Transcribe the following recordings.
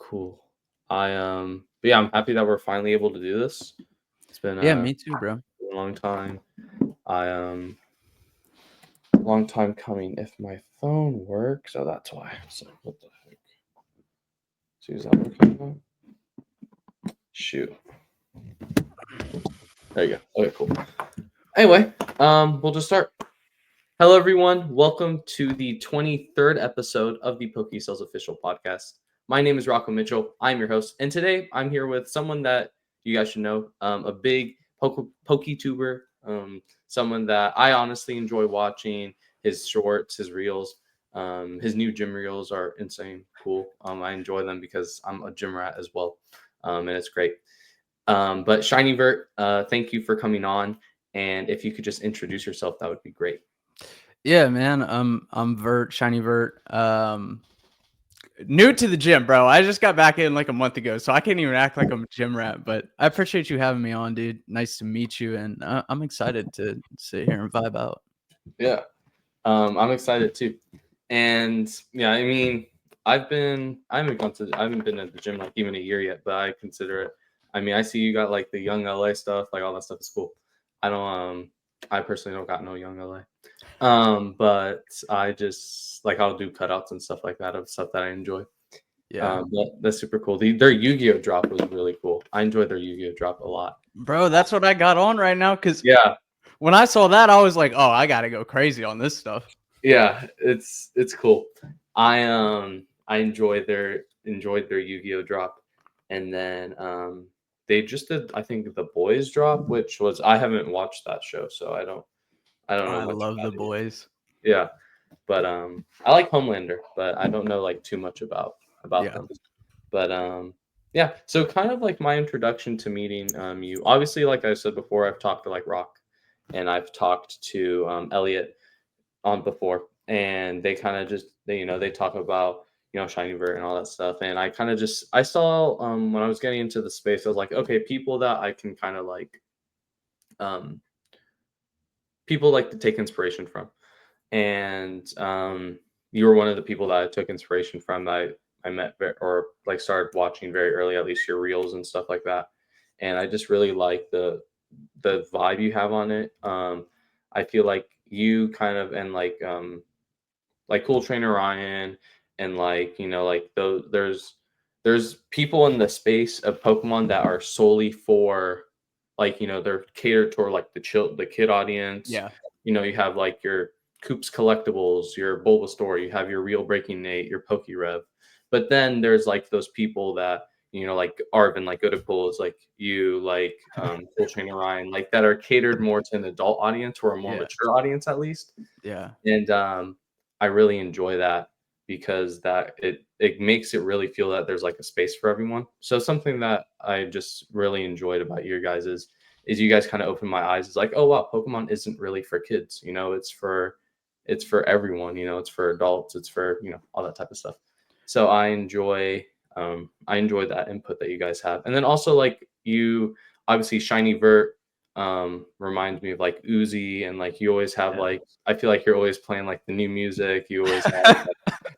Cool. But yeah, I'm happy that we're finally able to do this. It's been Yeah, a me too, bro. long time. I long time coming. If my phone works, so that's why. So what the heck? See, is that working now? Shoot. There you go. Okay, cool. Anyway, we'll just start. Hello, everyone. Welcome to the 23rd episode of the PokéSells Official Podcast. My name is Rocco Mitchell. I'm your host, and today I'm here with someone that you guys should know, a big PokeTuber, someone that I honestly enjoy watching. His shorts, his reels, his new gym reels are insane cool. I enjoy them because I'm a gym rat as well, and it's great. But Shiny Vert, thank you for coming on, and if you could just introduce yourself, that would be great. Yeah, man. I'm Vert, Shiny Vert. New to the gym, bro. I just got back in like a month ago, so I can't even act like I'm a gym rat. But I appreciate you having me on, dude. Nice to meet you, and I'm excited to sit here and vibe out. Yeah, I'm excited too. And yeah, I mean, I haven't been at the gym like even a year yet, but I consider it. I mean, I see you got like the young LA stuff, like all that stuff is cool. I don't, I personally don't got no young LA. But I just like I'll do cutouts and stuff like that of stuff that I enjoy. Yeah, That's super cool. Their Yu-Gi-Oh drop was really cool. I enjoyed their Yu-Gi-Oh drop a lot. bro. That's what I got on right now. Cause Yeah, when I saw that, I was like, oh, I gotta go crazy on this stuff. yeah, it's cool. I enjoyed their Yu-Gi-Oh drop, and then they just did I think the boys drop, which was I haven't watched that show, so I don't Oh, know I much love about the it. boys. Yeah, but I like Homelander, but I don't know like too much about Yeah, them. But yeah, so kind of like my introduction to meeting you. Obviously, like I said before, I've talked to like Rock, and I've talked to Elliot on before, and they kind of just they talk about Shiny Vert and all that stuff, and I kind of just I saw when I was getting into the space, I was like, okay, people that I can kind of like um people like to take inspiration from, and you were one of the people that I took inspiration from that I met or like started watching very early, at least your reels and stuff like that, and I just really like the vibe you have on it. I feel like you kind of and like Cool Trainer Ryan and like like those there's people in the space of Pokemon that are solely for like they're catered toward like the kid audience. yeah, You have like your Coops collectibles, your Bulbasaur, you have your Real Breaking Nate, your Pokerev. But then there's like those people that like Arvin, like Goodakul is like you, like Cool Trainer Ryan, like that are catered more to an adult audience or a more yeah, mature audience at least. yeah, And I really enjoy that because that it makes it really feel that there's like a space for everyone. So something that I just really enjoyed about your guys is you guys kind of open my eyes. It's like, oh wow, Pokemon isn't really for kids. It's for everyone. It's for adults. It's for all that type of stuff. So I enjoy that input that you guys have, and then also like you obviously Shiny Vert reminds me of like Uzi, and like you always have yeah, like I feel like you're always playing like the new music. You always have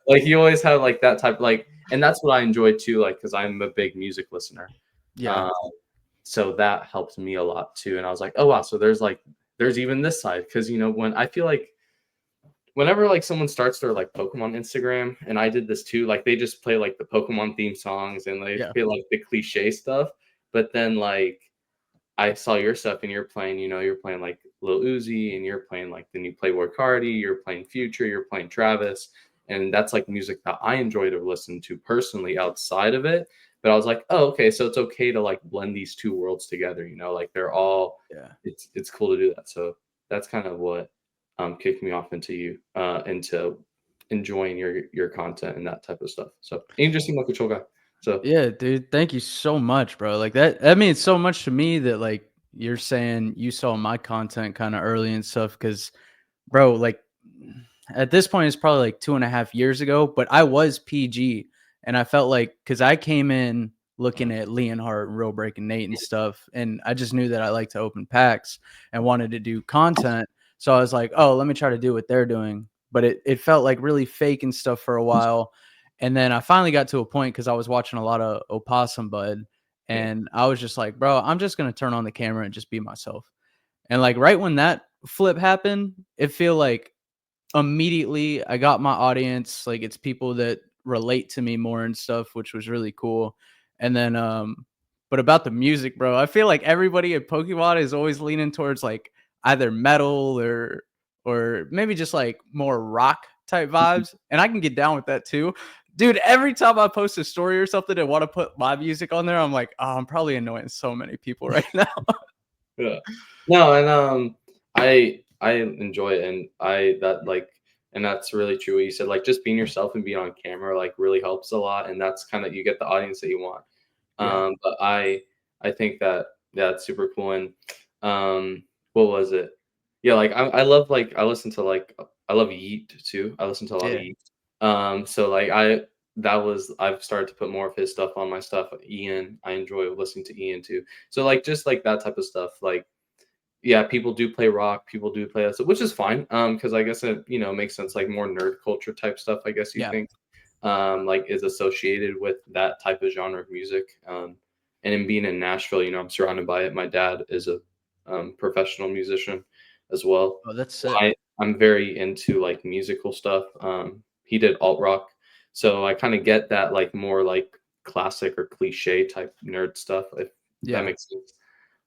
like you always have like that type like, and that's what I enjoy too, like because I'm a big music listener. yeah, Um, so that helps me a lot too. And I was like, oh wow, so there's even this side because when I feel like whenever like someone starts their like Pokemon Instagram, and I did this too, like they just play like the Pokemon theme songs and they yeah, play like the cliche stuff, but then like I saw your stuff and you're playing, you're playing like Lil Uzi and you're playing like the new Playboy Cardi, you're playing Future, you're playing Travis. And that's like music that I enjoy to listen to personally outside of it. But I was like, oh, okay, so it's okay to like blend these two worlds together, like they're all yeah. it's cool to do that. So that's kind of what kicked me off into enjoying your content and that type of stuff. So you just seem like a chill guy. So Yeah, dude, thank you so much, bro. Like that means so much to me that like you're saying you saw my content kind of early and stuff. Cause bro, like at this point it's probably like 2.5 years ago, but I was PG and I felt like because I came in looking at Leonhardt and Real Breaking Nate and stuff, and I just knew that I like to open packs and wanted to do content. So I was like, oh, let me try to do what they're doing. But it felt like really fake and stuff for a while. And then I finally got to a point because I was watching a lot of Opossum Bud, Yeah. and I was just like, bro, I'm just gonna turn on the camera and just be myself. And like right when that flip happened, it feel like immediately I got my audience. Like it's people that relate to me more and stuff, which was really cool. And then but about the music, bro, I feel like everybody at Pokemon is always leaning towards like either metal or maybe just like more rock type vibes. And I can get down with that too. Dude, every time I post a story or something and want to put my music on there, I'm like, oh, I'm probably annoying so many people right now. Yeah. No, and I enjoy it, and I that like, and that's really true what you said. Like, just being yourself and being on camera like really helps a lot, and that's kind of you get the audience that you want. Yeah. But I think that that's super cool. And what was it? Yeah, like I love like I listen to like I love Yeet too. I listen to a lot of Yeah. Yeet. So like I've started to put more of his stuff on my stuff. Ian, I enjoy listening to Ian too. So like just like that type of stuff. Like yeah, people do play rock, people do play that stuff, which is fine. Because I guess it makes sense. Like more nerd culture type stuff. I guess you Yeah. think like is associated with that type of genre of music. And in being in Nashville, I'm surrounded by it. My dad is a professional musician as well. Oh, that's So sick. I'm very into like musical stuff. He did alt rock, so I kind of get that like more like classic or cliche type nerd stuff, if that Yeah. makes sense.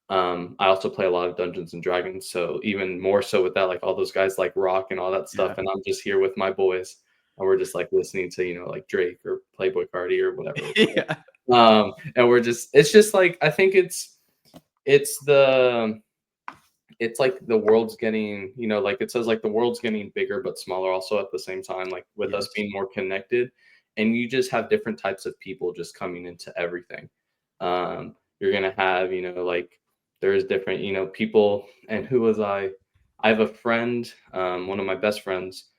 I also play a lot of Dungeons and Dragons, so even more so with that, like all those guys like rock and all that Yeah. stuff, and I'm just here with my boys, and we're just like listening to like Drake or Playboy Cardi or whatever. Yeah. And it's just like I think it's the it's like the world's getting like it says like the world's getting bigger but smaller also at the same time, like with us Yes. being more connected, and you just have different types of people just coming into everything. You're gonna have like there's different people. And who was I have a friend, one of my best friends,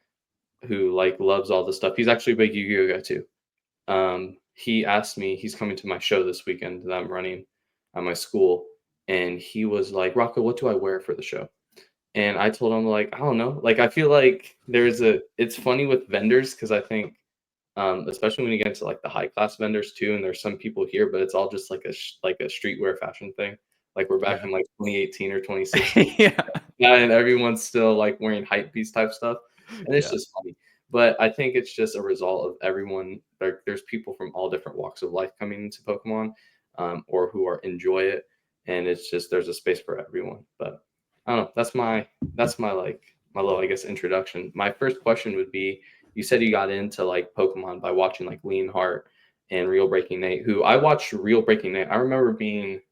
who like loves all this stuff. He's actually a big Yu-Gi-Oh guy too. He asked me, he's coming to my show this weekend that I'm running at my school, and he was like, Rocco, what do I wear for the show? And I told him, like, I don't know. Like, I feel like it's funny with vendors because I think, especially when you get into like the high class vendors too, and there's some people here, but it's all just like like a streetwear fashion thing. Like we're back Yeah. in like 2018 or 2016. Yeah. Yeah, and everyone's still like wearing hype piece type stuff, and it's Yeah. just funny. But I think it's just a result of everyone. There's people from all different walks of life coming into Pokemon, or who enjoy it, and it's just there's a space for everyone. But I don't know. That's my like my little I guess introduction. My first question would be: you said you got into like Pokemon by watching like Lean Heart and Real Breaking Nate. Who I watched Real Breaking Nate. I remember being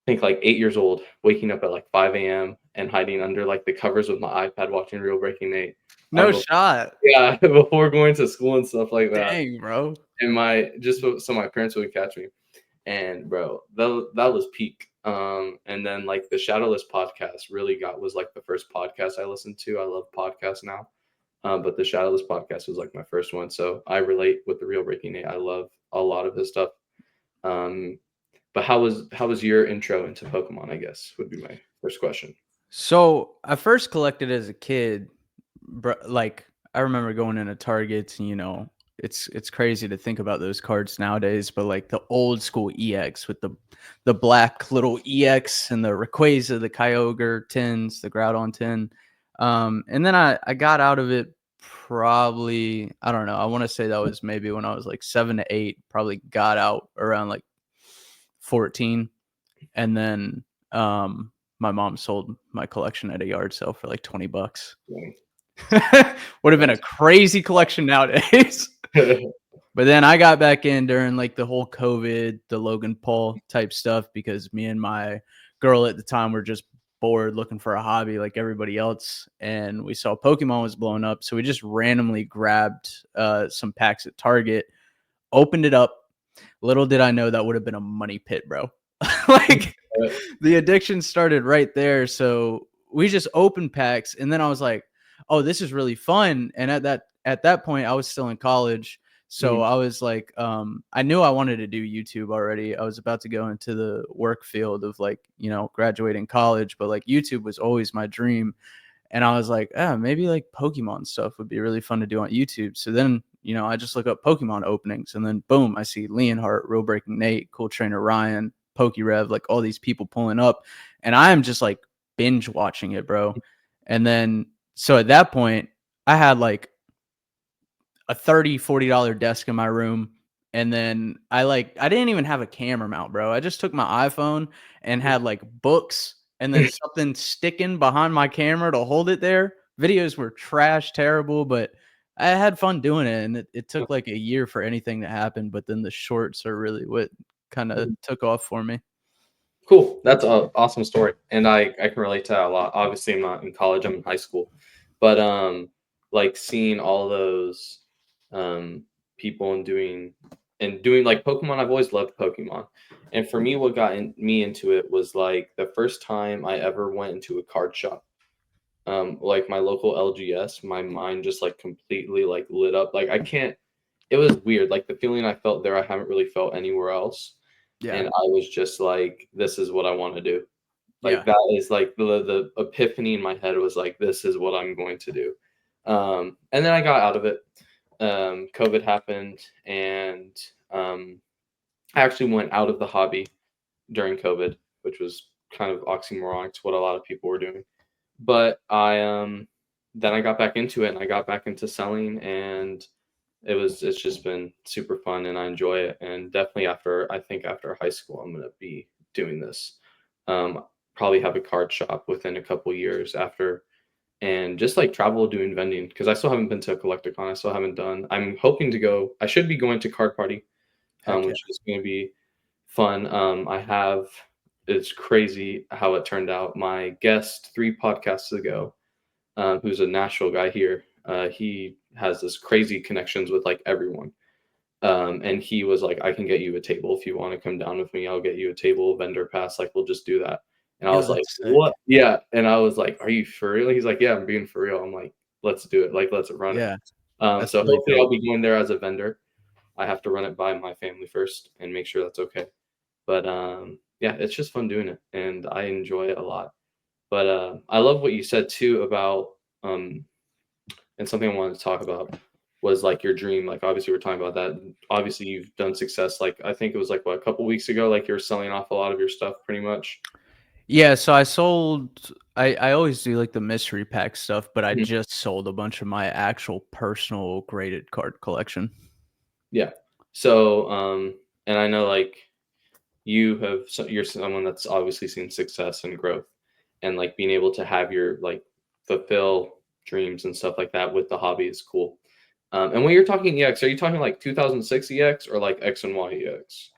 think like 8 years old, waking up at like 5 a.m. and hiding under like the covers with my iPad watching Real Breaking Nate. No Before, shot. yeah, before going to school and stuff like that. Dang, bro. And so my parents would catch me. And bro, that was peak. And then like the Shadowless podcast was like the first podcast I listened to. I love podcasts now. But the Shadowless podcast was like my first one. So I relate with the Real Breaking Nate. I love a lot of his stuff. But how was your intro into Pokemon, I guess, would be my first question. So I first collected as a kid, like I remember going into Targets, and it's crazy to think about those cards nowadays, but like the old school EX with the black little EX and the Rayquaza, the Kyogre tins, the Groudon tin. And then I got out of it probably, I don't know, I want to say that was maybe when I was like 7 to 8, probably got out around like 14. And then my mom sold my collection at a yard sale for like $20. Would have been a crazy collection nowadays. But then I got back in during like the whole COVID, the Logan Paul type stuff, because me and my girl at the time were just bored looking for a hobby like everybody else. And we saw Pokemon was blowing up. So we just randomly grabbed some packs at Target, opened it up. Little did I know that would have been a money pit, bro. Like the addiction started right there. So we just opened packs, and then I was like, oh, this is really fun. And at that point I was still in college. So I was like, I knew I wanted to do YouTube already. I was about to go into the work field of like, graduating college, but like YouTube was always my dream. And I was like, maybe like Pokemon stuff would be really fun to do on YouTube. So then, I just look up Pokemon openings, and then boom, I see Leonhardt, Real Breaking Nate, Cool Trainer Ryan, PokeRev, like all these people pulling up, and I am just like binge watching it, bro. And then, so at that point, I had like a $30-$40 desk in my room. And then I didn't even have a camera mount, bro. I just took my iPhone and had like books and then something sticking behind my camera to hold it there. Videos were trash, terrible, but I had fun doing it. And it took like a year for anything to happen. But then the shorts are really what kind of took off for me. Cool. That's an awesome story. And I can relate to that a lot. Obviously, I'm not in college, I'm in high school. But like seeing all those people and doing like Pokemon, I've always loved Pokemon. And for me, what got me into it was like the first time I ever went into a card shop. Like my local LGS, my mind just like completely like lit up. Like it was weird. Like the feeling I felt there, I haven't really felt anywhere else. Yeah. And I was just like, this is what I want to do. Like Yeah. that is like the epiphany in my head was like, this is what I'm going to do. And then I got out of it. COVID happened, and I actually went out of the hobby during COVID, which was kind of oxymoronic to what a lot of people were doing. But then I got back into it, and I got back into selling, and it's just been super fun, and I enjoy it. And definitely after high school, I'm gonna be doing this. Probably have a card shop within a couple years after, and just like travel doing vending, because I still haven't been to a Collecticon. I still haven't done. I'm hoping to go. I should be going to Card Party, which is going to be fun. It's crazy how it turned out. My guest 3 podcasts ago, who's a Nashville guy here, he has this crazy connections with like everyone. And he was like, I can get you a table if you want to come down with me. I'll get you a table, vendor pass. Like, we'll just do that. And I was like, what? Yeah. And I was like, are you for real? He's like, yeah, I'm being for real. I'm like, let's do it. Like, let's run it. So hopefully I'll be going there as a vendor. I have to run it by my family first and make sure that's okay. But yeah, it's just fun doing it, and I enjoy it a lot. But I love what you said too about and something I wanted to talk about was like your dream. Like obviously we're talking about that. Obviously you've done success. Like I think it was like a couple weeks ago, like you're selling off a lot of your stuff pretty much. Yeah, so I always do like the mystery pack stuff, but I just sold a bunch of my actual personal graded card collection. Yeah. So and I know like you're someone that's obviously seen success and growth, and like being able to have your like fulfill dreams and stuff like that with the hobby is cool. And when you're talking EX, are you talking like 2006 EX or like X and Y EX?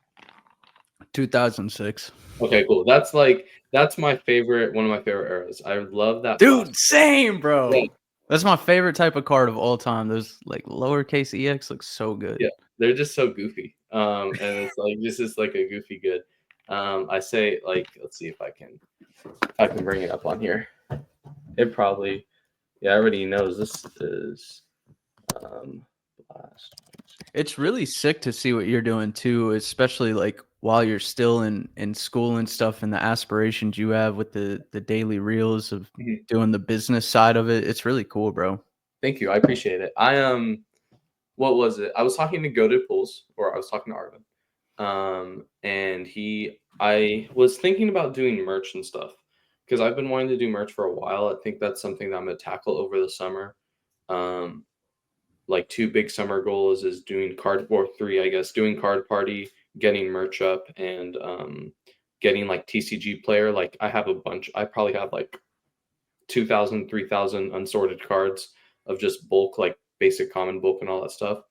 2006. Okay, cool. That's one of my favorite eras. I love that. Dude, same, bro. Yeah. That's my favorite type of card of all time. Those like lowercase EX look so good. Yeah, they're just so goofy. And it's like this is like a goofy good. I say like, let's see if I can bring it up on here. It probably, yeah, everybody knows this is Blast. It's really sick to see what you're doing too, especially like while you're still in school and stuff, and the aspirations you have with the daily reels of doing the business side of it. It's really cool, bro. Thank you. I appreciate it. What was it? I was talking to Goated Pools, or I was talking to Arvin. And I was thinking about doing merch and stuff, because I've been wanting to do merch for a while. I think that's something that I'm going to tackle over the summer. Like 2 big summer goals is doing 3, I guess, doing Card Party, getting merch up, and getting like TCG player. Like I have a bunch. I probably have like 2,000, 3,000 unsorted cards of just bulk, like basic common bulk and all that stuff.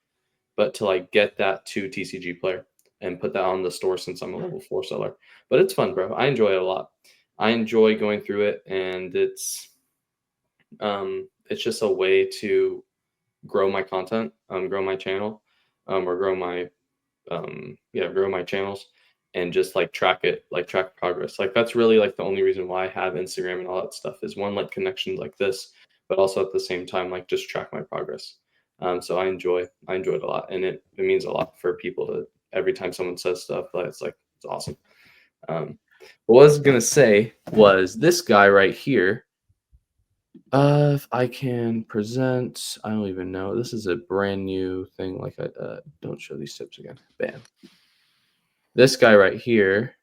But to like get that to TCG player and put that on the store, since I'm a level 4 seller. But it's fun, bro. I enjoy it a lot. I enjoy going through it, and it's just a way to grow my content, grow my channel, or grow my channels, and just like track progress. Like that's really like the only reason why I have Instagram and all that stuff, is one, like connections like this, but also at the same time like just track my progress. So I enjoy it a lot, and it means a lot for people to, every time someone says stuff, it's awesome. What I was gonna say was this guy right here If I can present, I don't even know. This is a brand new thing. Like, I don't show these tips again. Bam. This guy right here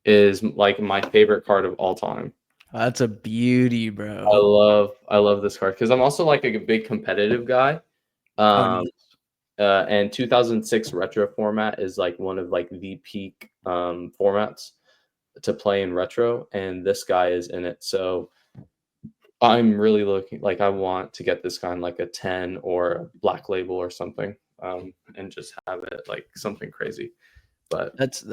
is like my favorite card of all time. That's a beauty, I bro. love this card because I'm also like a big competitive guy. Oh, Um, nice. and 2006 retro format is like one of like the peak formats to play in retro, and this guy is in it. So I'm really looking like I want to get this guy in like a 10 or a black label or something, and just have it like something crazy. But That's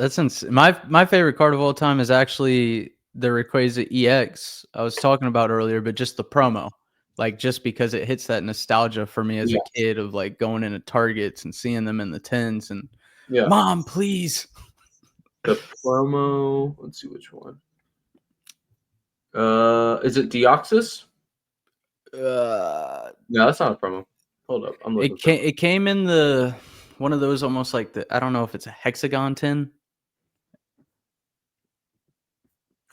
my favorite card of all time is actually the Rayquaza EX I was talking about earlier, but just the promo. Like just because it hits that nostalgia for me as a yeah, kid of like going into Targets and seeing them in the tens and yeah, mom, please. the promo. Let's see which one. Is it Deoxys? No, that's not a promo. Hold up, I'm looking for it. It came in the one of those almost like the I don't know if it's a hexagon tin.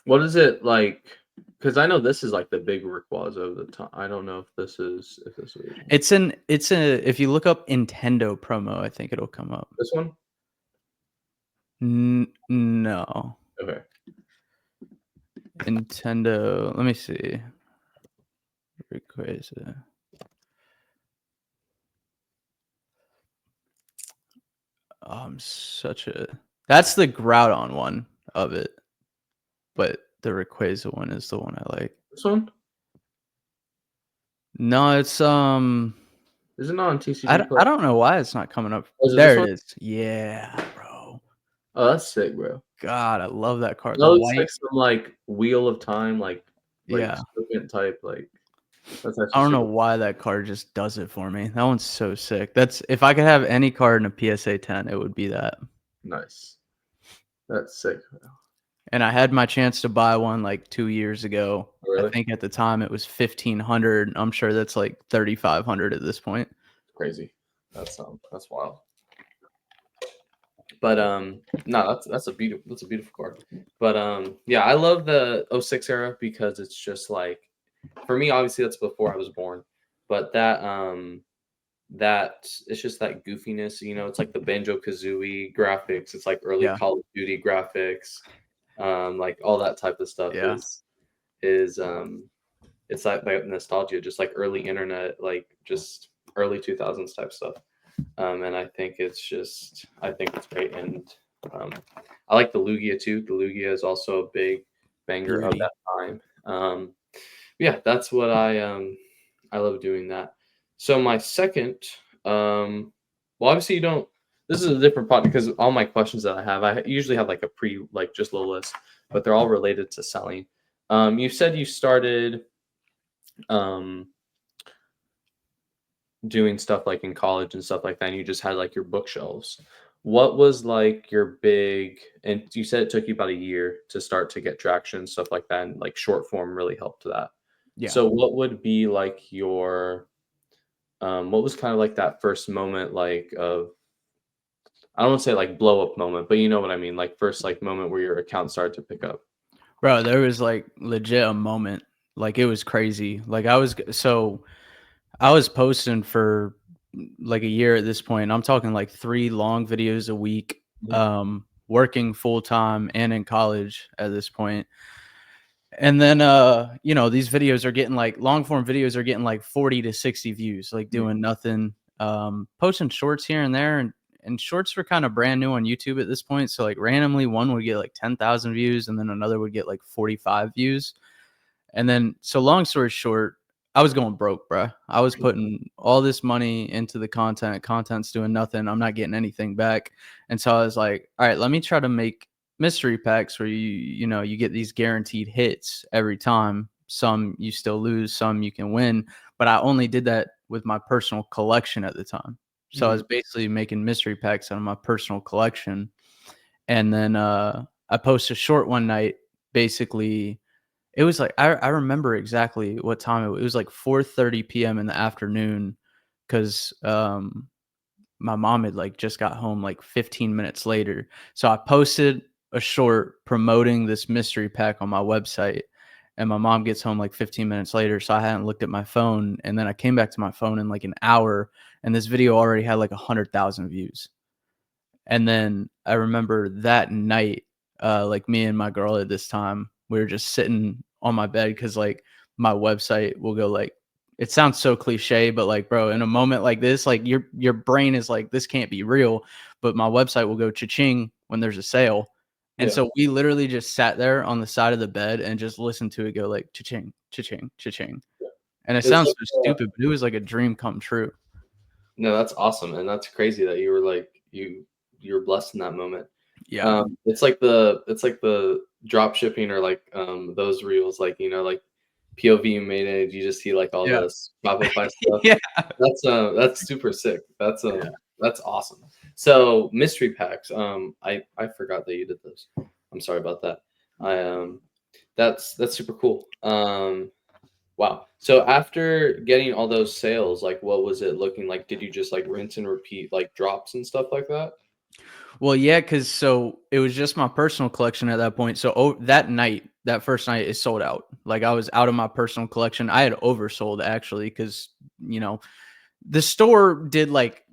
What is it like? Because I know this is like the big Rayquaza of the time. I don't know if this is It's a if you look up Nintendo promo, I think it'll come up. this one. No. Okay. Nintendo. Let me see. Rayquaza. I'm such a. That's the Groudon one of it, but the Rayquaza one is the one I like. This one. No, it's Is it not on TCG I Play? don't know why it's not coming up. Oh, is it this There it one? is. Yeah, bro. Oh, that's sick, bro. God, I love that card. That The looks like white. some like Wheel of Time, like Yeah. serpent type. Like that's I actually don't know super why that card just does it for me. That one's so sick. That's if I could have any card in a PSA 10, it would be that. nice. That's sick. Bro. And I had my chance to buy one like 2 years ago. Oh, I really think at the time it was 1,500. I'm sure that's like 3,500 at this point. crazy. That's wild. But no, that's a beautiful card. But yeah, I love the '06 era because it's just like for me, obviously that's before I was born. But that it's just that goofiness, it's like the Banjo Kazooie graphics, it's like early Yeah. Call of Duty graphics, like all that type of stuff Yeah. is it's like that nostalgia, just like early internet, like just early 2000s type stuff. And I think it's great. And I like the Lugia too. The Lugia is also a big banger of Beauty. that time. Yeah, that's what I love doing that. So my second, well, obviously you don't. This is a different part because all my questions that I usually have like a like just little list, but they're all related to selling. You said you started um, doing stuff like in college and stuff like that, and you just had like your bookshelves. What was like your big, and you said it took you about a year to start to get traction, stuff like that, and like short form really helped that. Yeah. So what would be like what was kind of like that first moment like of, I don't want to say like blow up moment, but you know what I mean, like first like moment where your account started to pick up. Bro, there was like legit a moment. Like it was crazy. Like I was posting for like a year at this point. I'm talking like 3 long videos a week, Mhm. working full time and in college at this point. And then these videos are getting like long form videos are getting like 40 to 60 views, like Yeah. doing nothing. Posting shorts here and there, and shorts were kind of brand new on YouTube at this point. So like randomly one would get like 10,000 views and then another would get like 45 views. And then, so long story short, I was going broke, bro. I was putting all this money into the content. Content's doing nothing. I'm not getting anything back. And so I was like, all right, let me try to make mystery packs where you get these guaranteed hits every time. Some you still lose, some you can win. But I only did that with my personal collection at the time. So I Mhm. was basically making mystery packs out of my personal collection. And then I posted a short one night, basically it was like I remember exactly what time it was like 4:30 PM in the afternoon because my mom had like just got home like 15 minutes later. So I posted a short promoting this mystery pack on my website. and my mom gets home like 15 minutes later, so I hadn't looked at my phone, and then I came back to my phone in like an hour, and this video already had like 100,000 views. And then I remember that night, like me and my girl at this time, we were just sitting on my bed because like my website will go like, it sounds so cliche, but like, bro, in a moment like this, like your brain is like, this can't be real. But my website will go cha-ching when there's a sale. And Yeah. so we literally just sat there on the side of the bed and just listened to it go like cha-ching, cha-ching, cha-ching. And it It's sounds like, so stupid, but it was like a dream come true. no, that's awesome, and that's crazy that you were like you're blessed in that moment. Yeah. It's like the drop shipping or like those reels, like like POV managed. You just see like all Yeah. this Shopify stuff. Yeah. That's super sick. That's awesome. So mystery packs. I forgot that you did those. I'm sorry about that. I that's super cool. Wow. So after getting all those sales, like what was it looking like? Did you just like rinse and repeat like drops and stuff like that? Well, yeah, because so it was just my personal collection at that point. So that night, that first night, is sold out. Like I was out of my personal collection. I had oversold actually because the store did like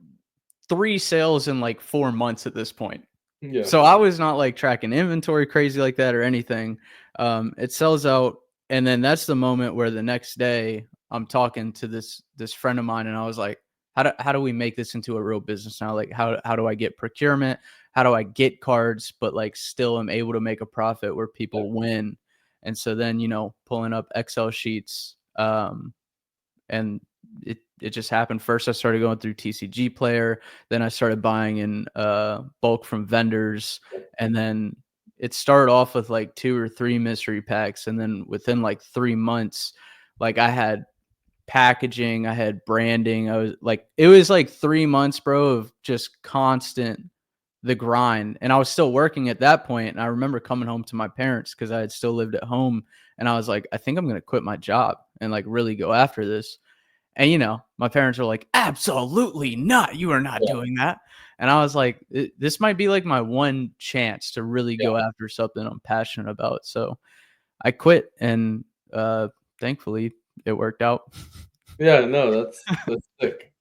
3 sales in like 4 months at this point. Yeah. So I was not like tracking inventory crazy like that or anything. It sells out, and then that's the moment where the next day I'm talking to this friend of mine, and I was like, how do we make this into a real business now? Like how do I get procurement? How do I get cards, but like still am able to make a profit where people win? And so then pulling up Excel sheets, and it just happened. First, I started going through TCG Player. Then I started buying in bulk from vendors, and then it started off with like 2 or 3 mystery packs, and then within like 3 months, like I had packaging, I had branding. It was like 3 months, bro, of just constant the grind, and I was still working at that point. And I remember coming home to my parents because I had still lived at home, and I was like, I think I'm gonna quit my job and like really go after this. And my parents were like, absolutely not. You are not Yeah. doing that. And I was like, this might be like my one chance to really Yeah. go after something I'm passionate about. So I quit, and thankfully it worked out. Yeah, no, that's sick.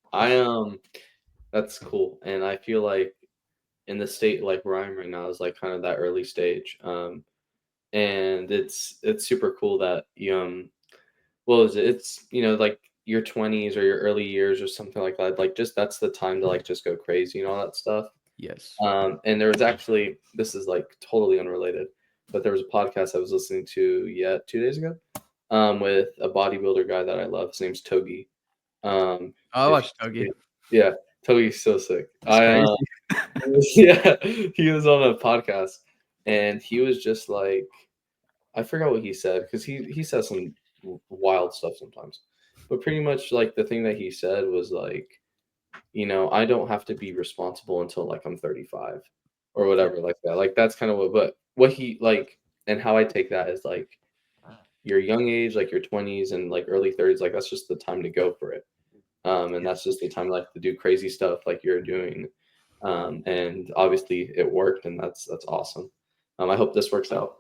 That's cool. And I feel like in the state like where I'm right now is like kind of that early stage. And it's super cool that you what was it? It's like your 20s or your early years or something like that. Like just that's the time to like just go crazy and all that stuff. Yes. And there was actually this is like totally unrelated, but there was a podcast I was listening to 2 days ago, with a bodybuilder guy that I love. His name's Togi. I If watched Togi. yeah, Togi's so sick. It's crazy. Yeah, he was on a podcast and he was just like, I forgot what he said because he says some wild stuff sometimes, but pretty much like the thing that he said was like, I don't have to be responsible until like I'm 35 or whatever like that. Like that's kind of what he like, and how I take that is like your young age, like your 20s and like early 30s, like that's just the time to go for it. And that's just the time like to do crazy stuff like you're doing. And obviously it worked, and that's awesome. I hope this works out.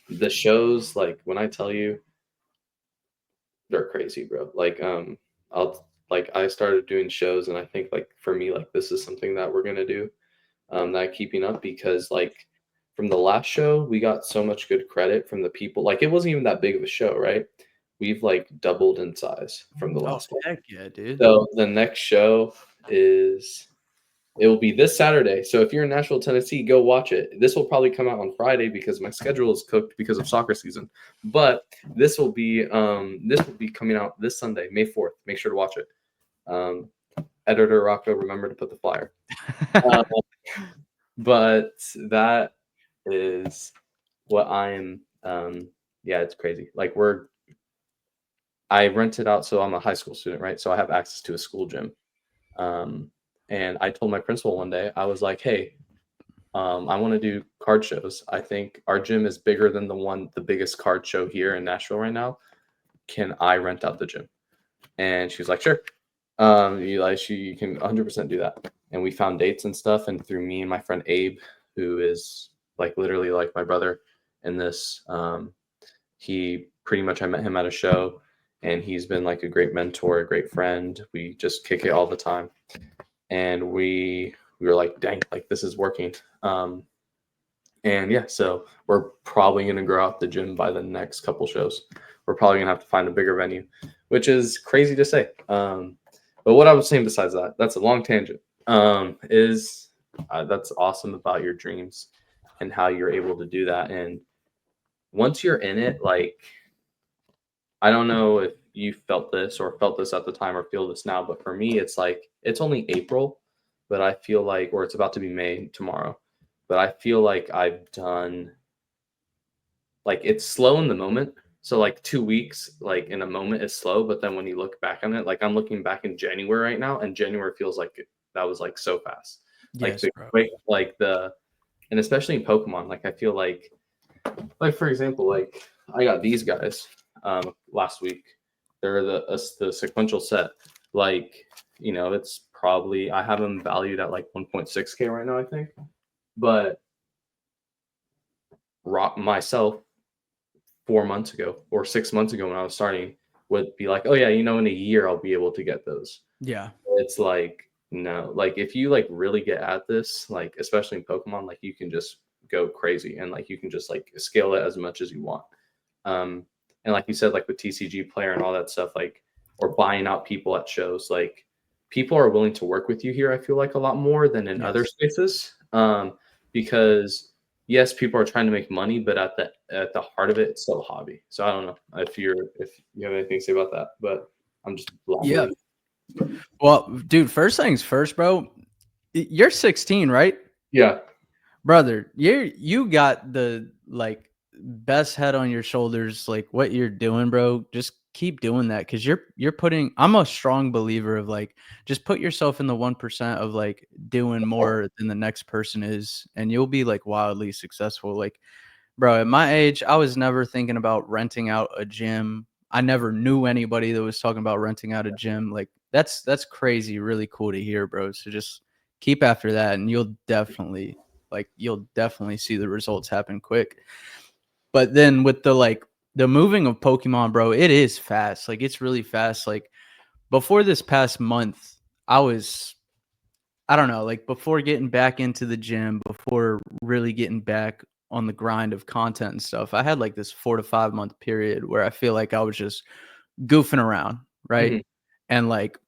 The shows, like when I tell you, they're crazy, bro. Like I started doing shows, and I think like for me, like this is something that we're gonna do, that keeping up, because like from the last show we got so much good credit from the people. Like it wasn't even that big of a show, right? We've like doubled in size from the Oh, last one. heck yeah, dude. So the next show it will be this Saturday. So if you're in Nashville, Tennessee, go watch it. This will probably come out on Friday because my schedule is cooked because of soccer season. But this will be coming out this Sunday, May 4th. Make sure to watch it. Editor Rocco, remember to put the flyer. Uh, but that is what I'm yeah, it's crazy. Like I rented out, so I'm a high school student, right? So I have access to a school gym. And I told my principal one day, I was like, hey, I want to do card shows. I think our gym is bigger than the biggest card show here in Nashville right now. Can I rent out the gym? And she was like, sure. You can 100% do that. And we found dates and stuff. And through me and my friend Abe, who is like literally like my brother in this, He pretty much, I met him at a show, and he's been like a great mentor, a great friend. We just kick it all the time, and we were like, dang, like this is working. And yeah, so we're probably going to grow out the gym by the next couple shows. We're probably going to have to find a bigger venue, which is crazy to say. But what I was saying besides that, that's a long tangent, is that's awesome about your dreams and how you're able to do that. And once you're in it, like, I don't know if you felt this or felt this at the time or feel this now, but for me, it's like, it's only April, but I feel like, or it's about to be May tomorrow, but I feel like I've done, like, it's slow in the moment. So like 2 weeks, like in a moment is slow, but then when you look back on it, like I'm looking back in January right now, and January feels like that was like so fast. Like Yes, the bro. like the and especially in Pokemon, like I feel like for example, like I got these guys last week. They're the sequential set. Like, it's probably, I have them valued at like 1.6K right now, I think. But myself 4 months ago or 6 months ago when I was starting would be like, oh yeah, in a year I'll be able to get those. Yeah. It's like, no, like if you like really get at this, like especially in Pokemon, like you can just go crazy, and like you can just like scale it as much as you want. And like you said, like with TCG player and all that stuff, like, or buying out people at shows, like people are willing to work with you here, I feel like, a lot more than in other Yes. spaces. Because yes, people are trying to make money, but at the heart of it, it's still a hobby. So I don't know if you have anything to say about that, but I'm just Yeah. blabbering. Well, dude, first things first, bro. You're 16, right? Yeah. Brother, you got the like best head on your shoulders, like what you're doing, bro. Just keep doing that, because you're putting, I'm a strong believer of like, just put yourself in the 1% of like doing more than the next person is, and you'll be like wildly successful. Like, bro, at my age, I was never thinking about renting out a gym. I never knew anybody that was talking about renting out a gym. Like, that's crazy, really cool to hear, bro. So just keep after that, and you'll definitely see the results happen quick. But then with the moving of Pokemon, bro, it is fast. Like, it's really fast. Like, before this past month, I don't know, like before getting back into the gym, before really getting back on the grind of content and stuff, I had like this 4 to 5 month period where I feel like I was just goofing around, right? Mhm. And like,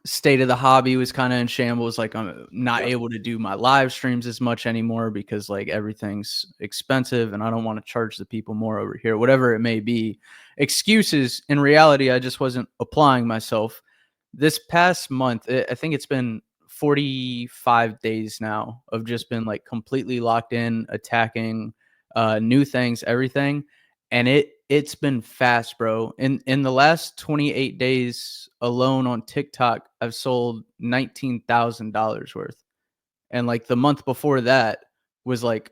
state of the hobby was kind of in shambles. Like, I'm not Yeah. able to do my live streams as much anymore because like everything's expensive and I don't want to charge the people more over here, whatever it may be. Excuses. In reality, I just wasn't applying myself. This past month, I think it's been 45 days now of just been like completely locked in, attacking new things, everything. And it's been fast, bro. In the last 28 days alone on TikTok, I've sold $19,000 worth. And like the month before that was like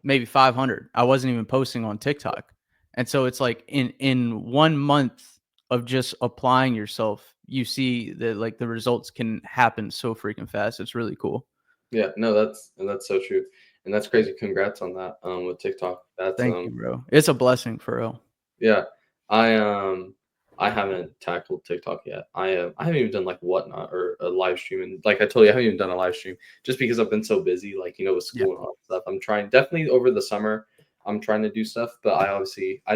maybe 500. I wasn't even posting on TikTok. And so it's like in 1 month of just applying yourself, you see that like the results can happen so freaking fast. It's really cool. Yeah. No, that's so true. And that's crazy. Congrats on that with TikTok. That's Thank you, bro. It's a blessing for real. yeah. I I haven't tackled TikTok yet. I haven't even done like whatnot or a live stream, and like I told you, I haven't even done a live stream just because I've been so busy, like with Yeah. school and all that stuff. I'm trying, definitely over the summer. I'm trying to do stuff, but I don't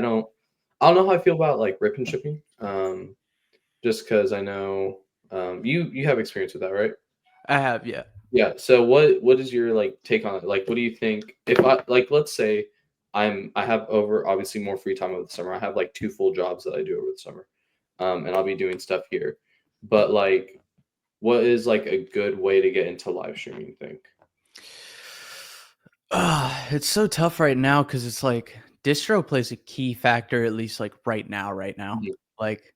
know how I feel about like rip and shipping. Just because I know you have experience with that, right? I have, yeah. Yeah. So what is your like take on it? Like, what do you think if I, like, let's say I have over obviously more free time over the summer. I have like two full jobs that I do over the summer. And I'll be doing stuff here. But like, what is like a good way to get into live streaming, you think? It's so tough right now because it's like distro plays a key factor, at least like right now, right now. Mhm. Like,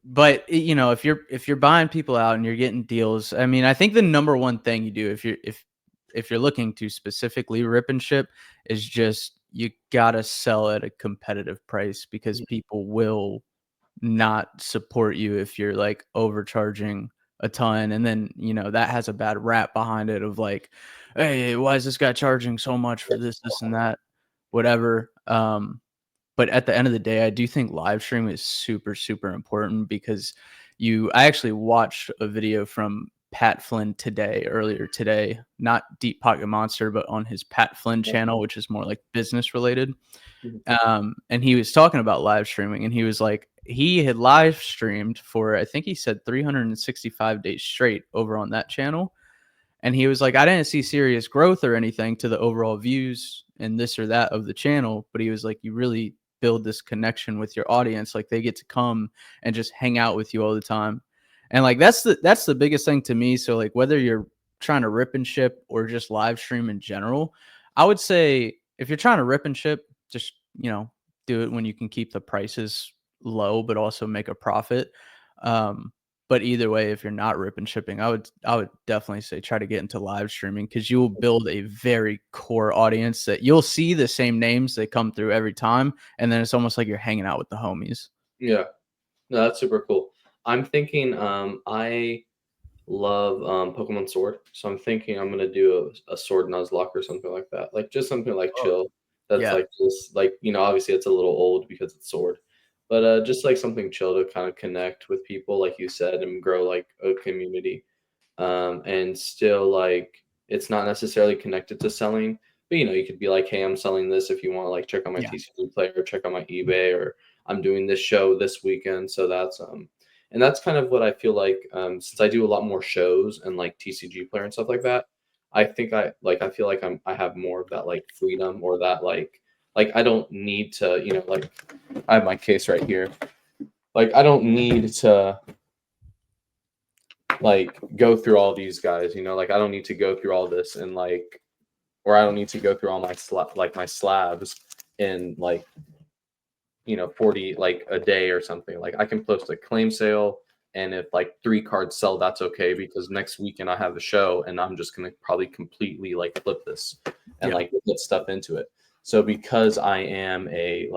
but if you're buying people out and you're getting deals, I mean, I think the number one thing you do if you're looking to specifically rip and ship is just you gotta sell at a competitive price, because people will not support you if you're like overcharging a ton, and then that has a bad rap behind it of like, hey, why is this guy charging so much for this and that, whatever. But at the end of the day, I do think live stream is super, super important because I actually watched a video from Pat Flynn earlier today, not Deep Pocket Monster, but on his Pat Flynn channel, which is more like business related. And he was talking about live streaming, and he was like, he had live streamed for, I think he said 365 days straight over on that channel. And he was like, I didn't see serious growth or anything to the overall views and this or that of the channel. But he was like, you really build this connection with your audience. Like they get to come and just hang out with you all the time. And like, that's the biggest thing to me. So like whether you're trying to rip and ship or just live stream in general, I would say if you're trying to rip and ship, just, do it when you can keep the prices low, but also make a profit. But either way, if you're not ripping shipping, I would definitely say try to get into live streaming because you will build a very core audience that you'll see the same names that come through every time. And then it's almost like you're hanging out with the homies. Yeah. No, that's super cool. I'm thinking I love Pokemon Sword. So I'm thinking I'm gonna do a Sword Nuzlocke or something like that. Like just something like chill. That's yeah. like just like, obviously it's a little old because it's Sword. But just like something chill to kind of connect with people, like you said, and grow like a community. And still like it's not necessarily connected to selling, but you could be like, hey, I'm selling this if you want to like check out my TCG player, check out my eBay, or I'm doing this show this weekend. So that's and that's kind of what I feel like since I do a lot more shows and like TCG player and stuff like that. I think I feel like I have more of that like freedom or that like I don't need to, like I have my case right here. Like I don't need to like go through all these guys, like I don't need to go through all this and like, or I don't need to go through all my my slabs in like 40 like a day or something. Like I can post a claim sale, and if like 3 cards sell, that's okay because next weekend I have a show and I'm just gonna probably completely like flip this and like put stuff into it. So because I am a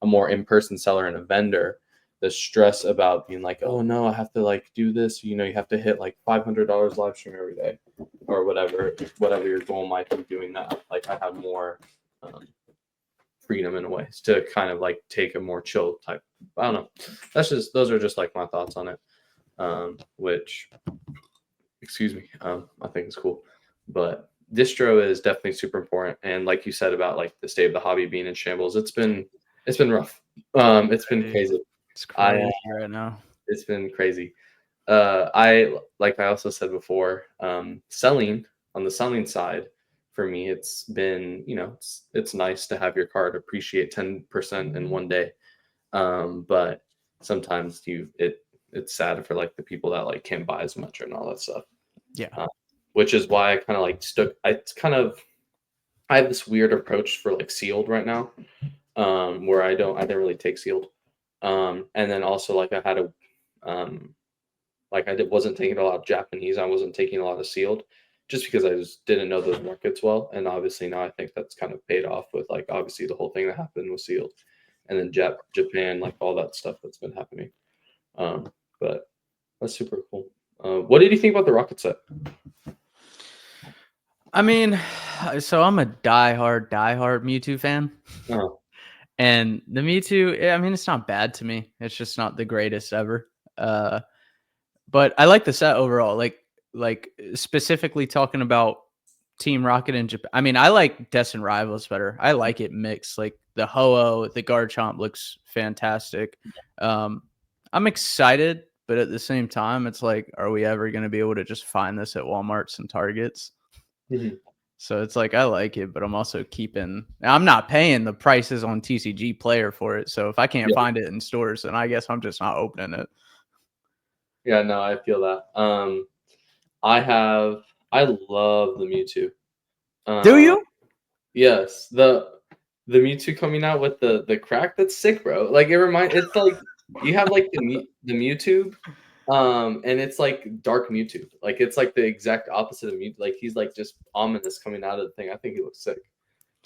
more in-person seller and a vendor, the stress about being like, oh no, I have to like do this, you have to hit like $500 live stream every day or whatever your goal might be doing that. Like I have more freedom in a way to kind of like take a more chill type. I don't know. Those are just like my thoughts on it. Which, excuse me, I think is cool. But distro is definitely super important. And like you said about like the state of the hobby being in shambles, it's been rough. It's been crazy. It's crazy right now. It's been crazy. I also said before, selling on the selling side, for me, it's been, it's nice to have your card appreciate 10% in one day. But sometimes it's sad for like the people that like can't buy as much and all that stuff. Yeah. Which is why I kind of like I have this weird approach for like sealed right now, where I didn't really take sealed. And then also like I had a, wasn't taking a lot of Japanese. I wasn't taking a lot of sealed just because I just didn't know those markets well. And obviously now I think that's kind of paid off with like, obviously the whole thing that happened with sealed and then Japan, like all that stuff that's been happening. But that's super cool. What did you think about the rocket set? I mean, so I'm a diehard Mewtwo fan. Oh. And the Mewtwo, I mean, it's not bad to me. It's just not the greatest ever. But I like the set overall. Like specifically talking about Team Rocket in Japan. I mean, I like Destin Rivals better. I like it mixed. Like the Ho-Oh, the Garchomp looks fantastic. I'm excited, but at the same time, it's like, are we ever going to be able to just find this at Walmarts and Targets? Mm-hmm. So it's like I like it, but I'm also I'm not paying the prices on TCG Player for it. So if I can't find it in stores, then I guess I'm just not opening it. Yeah, no, I feel that. I love the Mewtwo. Do you? Yes, the Mewtwo coming out with the crack, that's sick, bro. Like it's like you have like the Mewtwo, and it's like dark Mewtwo. Like it's like the exact opposite of Mewtwo. Like he's like just ominous coming out of the thing. I think he looks sick.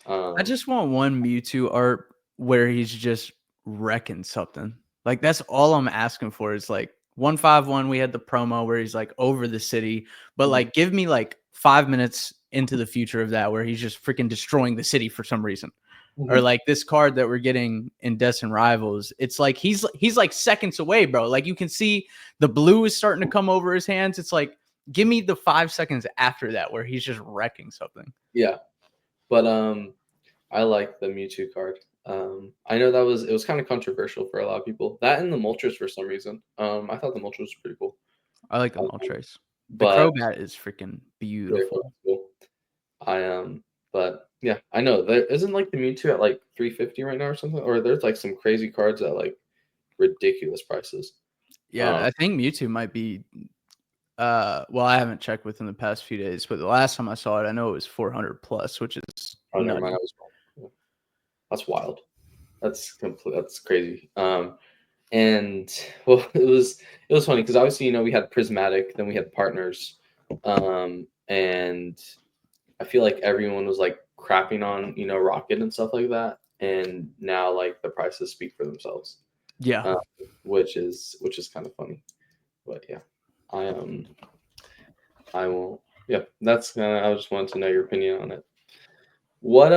I just want one Mewtwo art where he's just wrecking something. Like that's all I'm asking for is like 151. We had the promo where he's like over the city, but like give me like 5 minutes into the future of that where he's just freaking destroying the city for some reason. or like this card that we're getting in Destin Rivals, it's like he's like seconds away, bro. Like you can see the blue is starting to come over his hands. It's like, give me the 5 seconds after that where he's just wrecking something. Yeah, but I like the Mewtwo card. I know it was kind of controversial for a lot of people. That and the Moltres for some reason. I thought the Moltres was pretty cool. I like the Moltres. The But Crobat is freaking very beautiful. cool. But yeah, I know there isn't like the Mewtwo at like 350 right now or something, or there's like some crazy cards at like ridiculous prices. Yeah, I think Mewtwo might be. Well, I haven't checked within the past few days, but the last time I saw it, I know it was 400 plus, which is Never mind, I was wrong. That's wild. That's crazy. And well, it was funny because obviously we had Prismatic, then we had Partners, and I feel like everyone was like crapping on Rocket and stuff like that, and now like the prices speak for themselves. Yeah, which is kind of funny, but yeah, I will. Yeah, that's kind of. I just wanted to know your opinion on it. What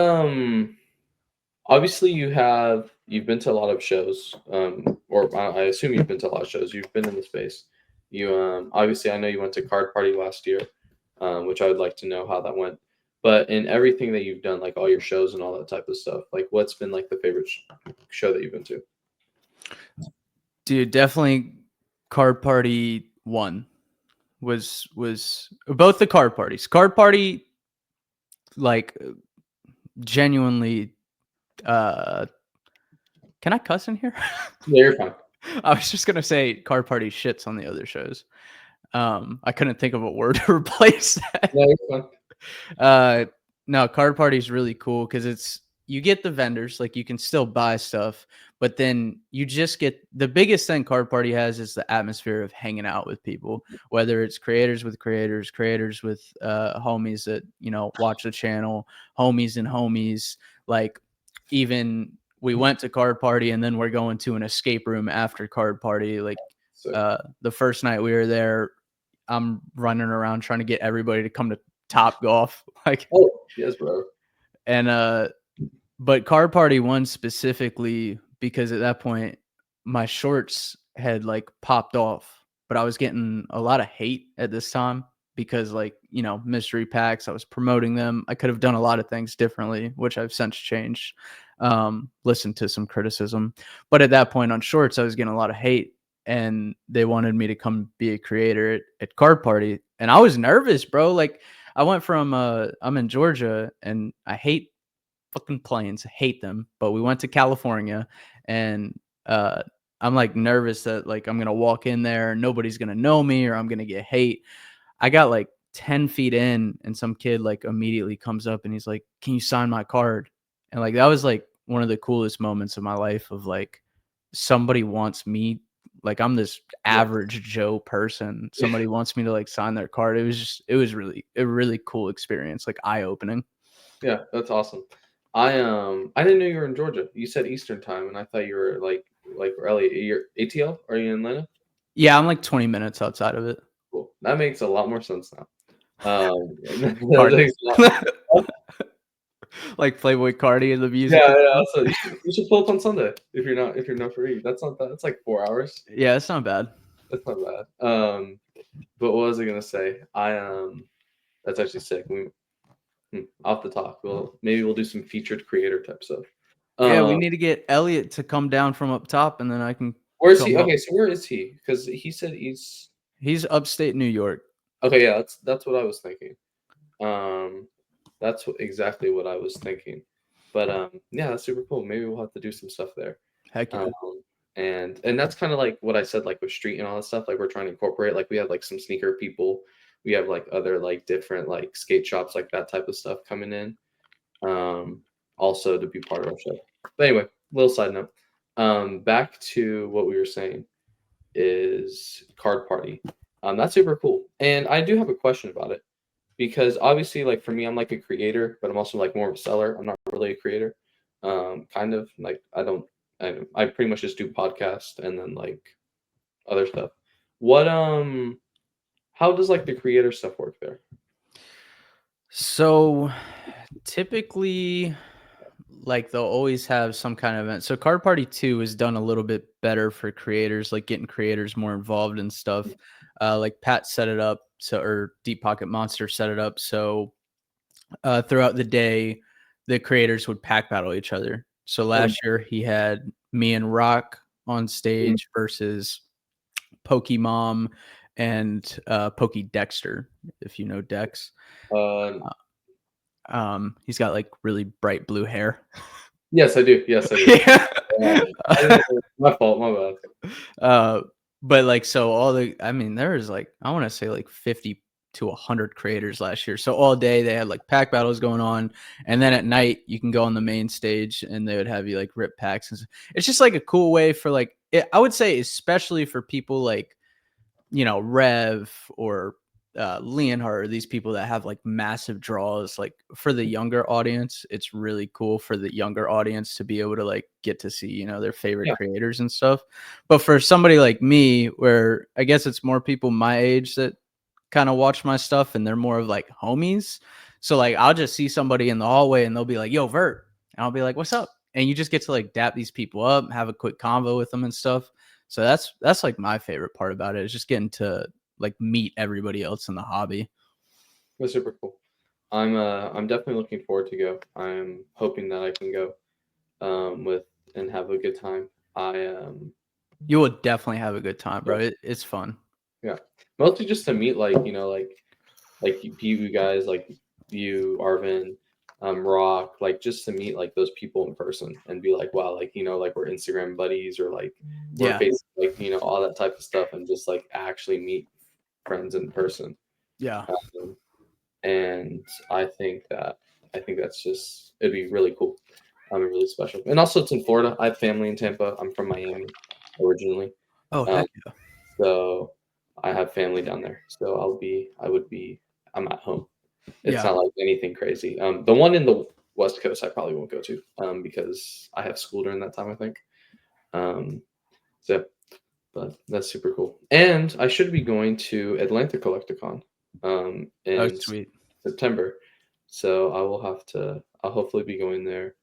obviously you've been to a lot of shows, or I assume you've been to a lot of shows. You've been in the space. You obviously I know you went to Card Party last year, which I would like to know how that went. But in everything that you've done, like all your shows and all that type of stuff, like what's been like the favorite show that you've been to? dude, definitely Card Party 1 was both the Card Parties. Card Party, like, genuinely. Can I cuss in here? Yeah, you're fine. I was just gonna say Card Party shits on the other shows. I couldn't think of a word to replace that. Yeah, you're fine. No, Card Party is really cool because you get the vendors, like you can still buy stuff, but then you just get the biggest thing Card Party has is the atmosphere of hanging out with people, whether it's creators with creators with homies that watch the channel, homies and homies. Like, even we went to Card Party and then we're going to an escape room after Card Party. Like, the first night we were there, I'm running around trying to get everybody to come to Top Golf. Like, oh yes, bro. And but Card Party 1 specifically, because at that point my shorts had like popped off, but I was getting a lot of hate at this time because, like, mystery packs, I was promoting them. I could have done a lot of things differently, which I've since changed. Listened to some criticism, but at that point on shorts I was getting a lot of hate, and they wanted me to come be a creator at Card Party, and I was nervous, bro. Like, I went from I'm in Georgia and I hate fucking planes, hate them, but we went to California, and I'm like nervous that like I'm gonna walk in there and nobody's gonna know me or I'm gonna get hate. I got like 10 feet in and some kid like immediately comes up and he's like, "Can you sign my card?" And like that was like one of the coolest moments of my life, of like somebody wants me, like I'm this average Joe person, somebody wants me to like sign their card. It was really a really cool experience, like eye-opening. Yeah, that's awesome. I didn't know you were in Georgia. You said Eastern time, and I thought you were like Elliot. You're ATL? Are you in Atlanta? Yeah, I'm like 20 minutes outside of it. Cool. That makes a lot more sense now. Like Playboy Cardi in the music. Yeah. So you should pull up on Sunday if you're not free. That's not that. It's like 4 hours. Yeah, it's not bad. That's not bad. But what was I gonna say? That's actually sick. Off the talk. Maybe we'll do some featured creator type stuff. Yeah, we need to get Elliot to come down from up top, and then I can. Where is he? Okay, so where is he? Because he said he's upstate New York. Okay, yeah, that's what I was thinking. That's exactly what I was thinking. But yeah, that's super cool. Maybe we'll have to do some stuff there. Heck yeah. And that's kind of like what I said, like with street and all that stuff. Like we're trying to incorporate. Like we have like some sneaker people. We have like other like different like skate shops, like that type of stuff coming in. Also to be part of our show. But anyway, little side note. Back to what we were saying is Card Party. That's super cool. And I do have a question about it, because obviously, like for me, I'm like a creator, but I'm also like more of a seller. I'm not really a creator. Kind of like I pretty much just do podcasts and then like other stuff. What how does like the creator stuff work there? So typically, like they'll always have some kind of event. So Card Party 2 is done a little bit better for creators, like getting creators more involved and stuff. Like Pat set it up, so or Deep Pocket Monster set it up so throughout the day the creators would pack battle each other. So last year he had me and Rock on stage versus Pokemon and Pokedexter, if you know Dex. He's got like really bright blue hair. Yes, I do. Yes, I do. Yeah. My fault. My bad. But like, so there was like, I want to say like 50 to 100 creators last year. So all day they had like pack battles going on, and then at night you can go on the main stage and they would have you like rip packs. And it's just like a cool way for like I would say, especially for people like, you know, Rev or Leonhardt, these people that have like massive draws. Like for the younger audience, it's really cool for the younger audience to be able to like get to see, you know, their favorite creators and stuff. But for somebody like me, where I guess it's more people my age that kind of watch my stuff and they're more of like homies. So like I'll just see somebody in the hallway and they'll be like, "Yo, Vert," and I'll be like, "What's up?" And you just get to like dap these people up, have a quick convo with them and stuff. So that's like my favorite part about it, is just getting to like meet everybody else in the hobby. That's super cool. I'm definitely looking forward to go. I'm hoping that I can go with and have a good time. You will definitely have a good time, bro. It's fun. Yeah, mostly just to meet like, you know, like you guys, like you, Arvin, Rock, like just to meet like those people in person and be like, wow, like, you know, like we're Instagram buddies or like we're Facebook, like, you know, all that type of stuff, and just like actually meet friends in person. Yeah. And I think that's just, it'd be really cool. Really special. And also it's in Florida. I have family in Tampa. I'm from Miami originally. Oh, heck yeah. So I have family down there. So I'm at home. It's not like anything crazy. The one in the West Coast I probably won't go to because I have school during that time, I think. But that's super cool. And I should be going to Atlanta Collecticon in September. So I'll hopefully be going there.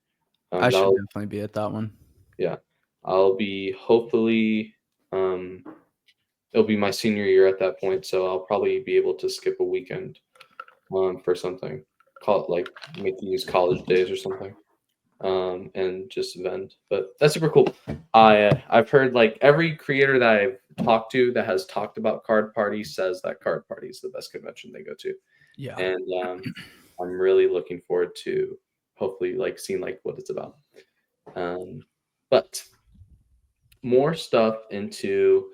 I should definitely be at that one. Yeah. I'll be hopefully it'll be my senior year at that point, so I'll probably be able to skip a weekend for something. Call it like making use college days or something. And just vend. But that's super cool. I've heard like every creator that I've talked to that has talked about Card Party says that Card Party is the best convention they go to. Yeah. And I'm really looking forward to hopefully like seeing like what it's about. But more stuff into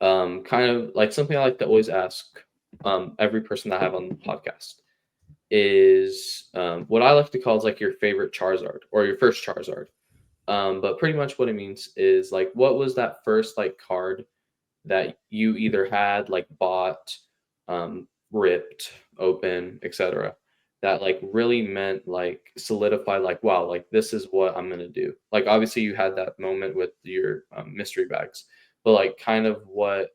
kind of like something I like to always ask every person that I have on the podcast is what I like to call is like your favorite Charizard or your first Charizard. But pretty much what it means is like, what was that first like card that you either had, like bought, ripped, open, etc., that like really meant like solidify like, wow, like this is what I'm gonna do. Like obviously you had that moment with your mystery bags, but like kind of what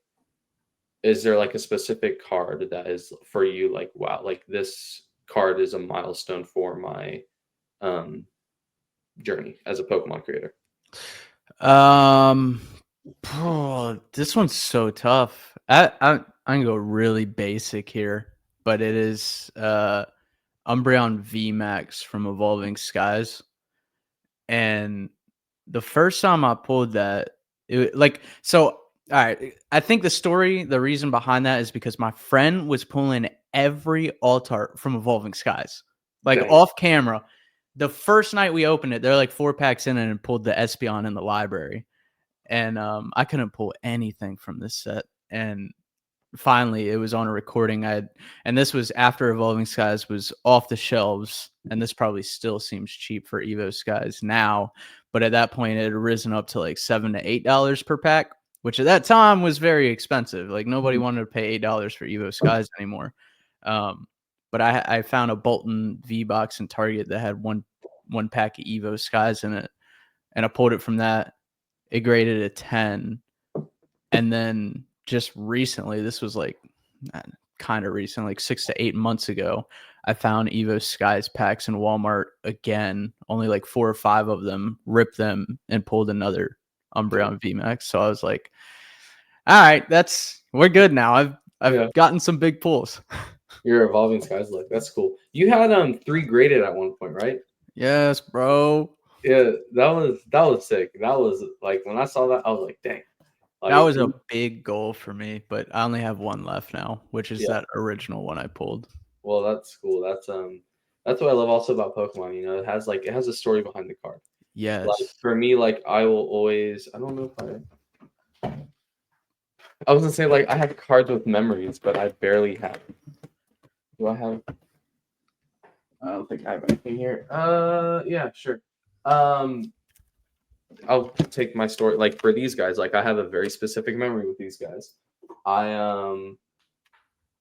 is there like a specific card that is for you like, wow, like this card is a milestone for my journey as a Pokemon creator? This one's so tough. I'm gonna go really basic here, but it is Umbreon VMAX from Evolving Skies. And the first time I pulled that, all right, I think the reason behind that is because my friend was pulling every alt art from Evolving Skies, like off camera. The first night we opened it, they're like 4 packs in and pulled the Espeon in the library. And I couldn't pull anything from this set. And finally, it was on a recording. And this was after Evolving Skies was off the shelves. And this probably still seems cheap for Evo Skies now. But at that point, it had risen up to like $7 to $8 per pack, which at that time was very expensive. Like nobody wanted to pay $8 for Evo Skies anymore. But I found a Bolton V box in Target that had one pack of Evo Skies in it. And I pulled it from that. It graded a 10. And then just recently, this was like kind of recent, like 6 to 8 months ago. I found Evo Skies packs in Walmart again, only like 4 or 5 of them, ripped them, and pulled another Umbreon VMAX. So I was like, all right, we're good now. I've gotten some big pulls. Your Evolving Skies look. That's cool. You had 3 graded at one point, right? Yes, bro. Yeah, that was sick. That was like when I saw that, I was like, dang. Like, That was a big goal for me, but I only have one left now, which is Yeah. that original one I pulled. Well, that's cool. That's what I love also about Pokemon. You know, it has a story behind the card. Yes. Like for me, like I will always. I don't know if I was gonna say like I have cards with memories, but I barely have. Do I have? I don't think I have anything here. Yeah, sure. I'll take my story. Like for these guys, like I have a very specific memory with these guys.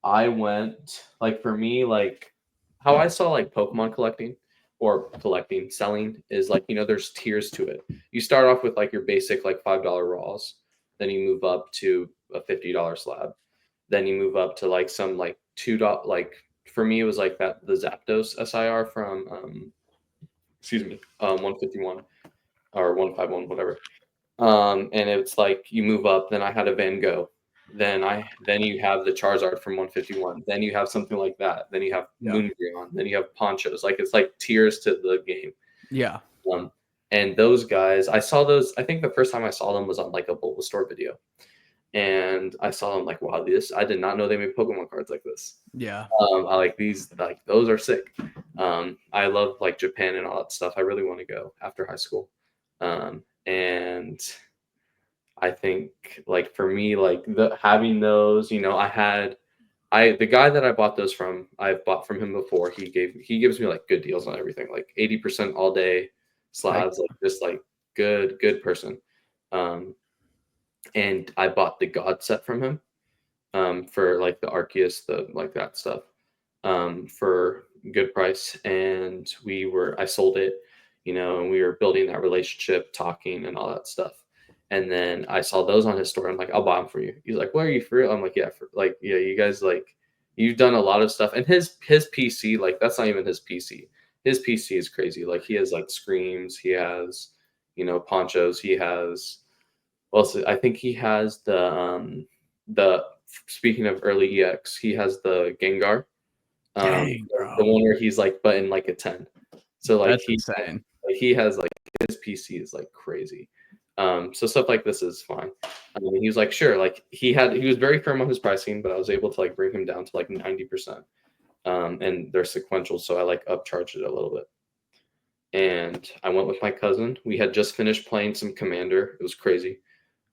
I went like for me, like how I saw like Pokemon selling is like, you know, there's tiers to it. You start off with like your basic like $5 raws, then you move up to a $50 slab, then you move up to like some like $2, like for me it was like the Zapdos SIR from 151 or 151, whatever. And it's like you move up, then I had a Van Gogh. Then you have the Charizard from 151. Then you have something like that. Then you have Moonbreon. Then you have Ponchos. Like it's like tiers to the game. Yeah. And those guys, I saw those. I think the first time I saw them was on like a Bulbasaur video, and I saw them like, wow, I did not know they made Pokemon cards like this. Yeah. I like these. Like those are sick. I love like Japan and all that stuff. I really want to go after high school. And I think like for me, like having those, you know, the guy that I bought those from, I've bought from him before. He gives me like good deals on everything, like 80% all day slabs, like just like good person. And I bought the God set from him, for like the Arceus, like that stuff, for good price. And I sold it, you know, and we were building that relationship, talking and all that stuff. And then I saw those on his store. I'm like, I'll buy them for you. He's like, what are you for real? I'm like, yeah, you guys, like, you've done a lot of stuff. And his PC, like, that's not even his PC. His PC is crazy. Like, he has like Screams. He has, you know, Ponchos. He has, I think he has speaking of early EX, he has the Gengar. Dang, the one where he's like button like a 10. So like that's insane. He has like his PC is like crazy. So stuff like this is fine. I mean, he was like, sure, like he was very firm on his pricing, but I was able to like bring him down to like 90%. And they're sequential, so I like upcharged it a little bit. And I went with my cousin. We had just finished playing some Commander. It was crazy.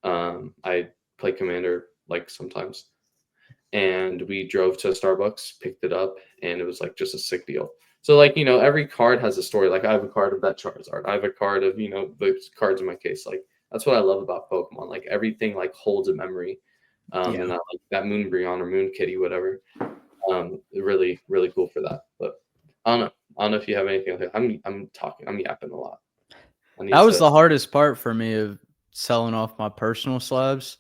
I play Commander like sometimes. And we drove to Starbucks, picked it up, and it was like just a sick deal. So like, you know, every card has a story. Like I have a card of that Charizard. I have a card of, you know, the cards in my case. Like that's what I love about Pokemon. Like everything like holds a memory. And I like that Moonbreon or Moon Kitty, whatever. Really, really cool for that. But I don't know if you have anything. I'm yapping a lot. That was the hardest part for me of selling off my personal slabs.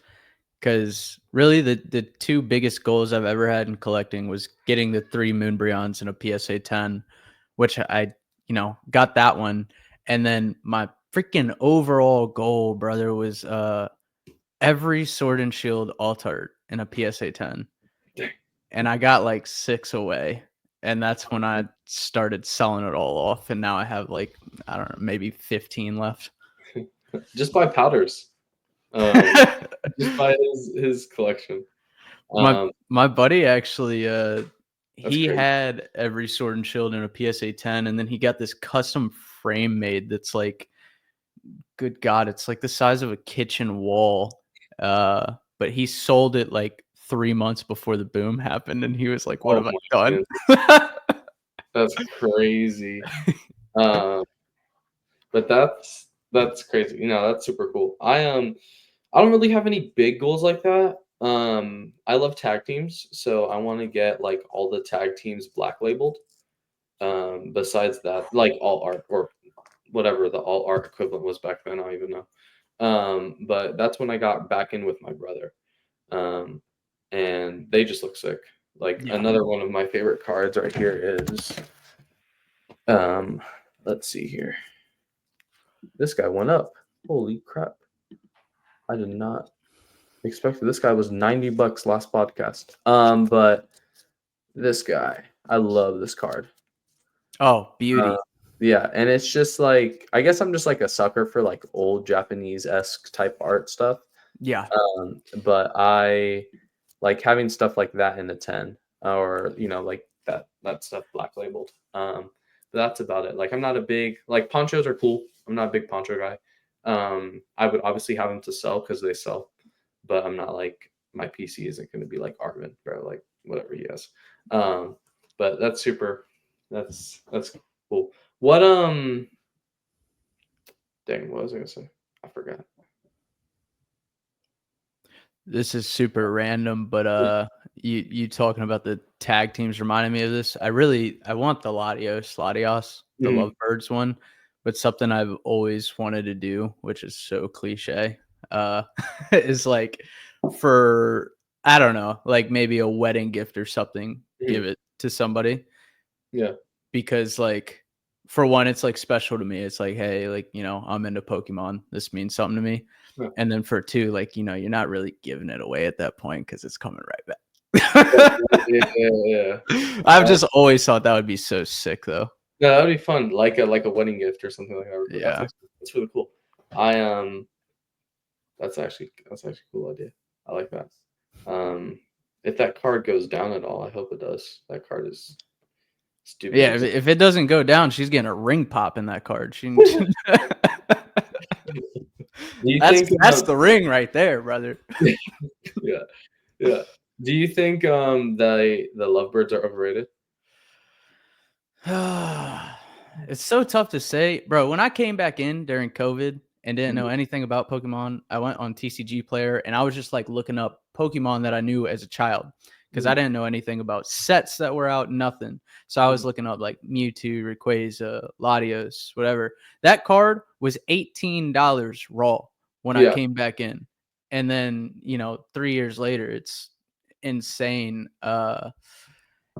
Because really, the 2 biggest goals I've ever had in collecting was getting the 3 Moonbreons and a PSA 10, which I, you know, got that one. And then my freaking overall goal, brother, was every Sword and Shield alt art in a PSA 10. And I got like 6 away. And that's when I started selling it all off. And now I have like, I don't know, maybe 15 left. Just buy powders. Just by his collection. My buddy actually he had every Sword and Shield in a PSA 10, and then he got this custom frame made that's like, good God, it's like the size of a kitchen wall. But he sold it like 3 months before the boom happened, and he was like, what have I done? That's crazy. But that's crazy. You know, that's super cool. I don't really have any big goals like that. I love tag teams, so I want to get like all the tag teams black labeled. Besides that, like all art or whatever the all art equivalent was back then, I don't even know. But that's when I got back in with my brother. And they just look sick. Like Yeah. another one of my favorite cards right here is, let's see here. This guy went up. Holy crap! I did not expect it. This guy was $90 last podcast. But this guy, I love this card. Oh, beauty. Yeah, and it's just like, I guess I'm just like a sucker for like old Japanese-esque type art stuff. Yeah. But I like having stuff like that in the 10, or like that stuff black labeled. But that's about it. Like I'm not a big, like, ponchos are cool. I'm not a big poncho guy. I would obviously have them to sell because they sell, but I'm not like, my PC isn't going to be like Arvin, bro, like whatever he has. But that's super. That's cool. What dang, what was I gonna say? I forgot. This is super random, but you talking about the tag teams reminded me of this. I want the Latios, the Lovebirds one, but something I've always wanted to do, which is so cliche, is like, for, I don't know, like maybe a wedding gift or something, give it to somebody. Yeah. Because like, for one, it's like special to me. It's like, hey, like, I'm into Pokemon. This means something to me. Yeah. And then for two, like, you're not really giving it away at that point because it's coming right back. Yeah. I've just always thought that would be so sick, though. Yeah, that'd be fun, like a wedding gift or something like that. Yeah, that's really cool. That's actually a cool idea. I like that. If that card goes down at all, I hope it does. That card is stupid. Yeah, if it doesn't go down, she's getting a ring pop in that card. That's the ring right there, brother. Yeah. Do you think the Lovebirds are overrated? It's so tough to say, bro. When I came back in during COVID and didn't know anything about Pokemon, I went on TCG Player and I was just like looking up Pokemon that I knew as a child because I didn't know anything about sets that were out, nothing. So I was looking up like Mewtwo, Rayquaza, Latios, whatever. That card was $18 raw when I came back in. And then, 3 years later, it's insane.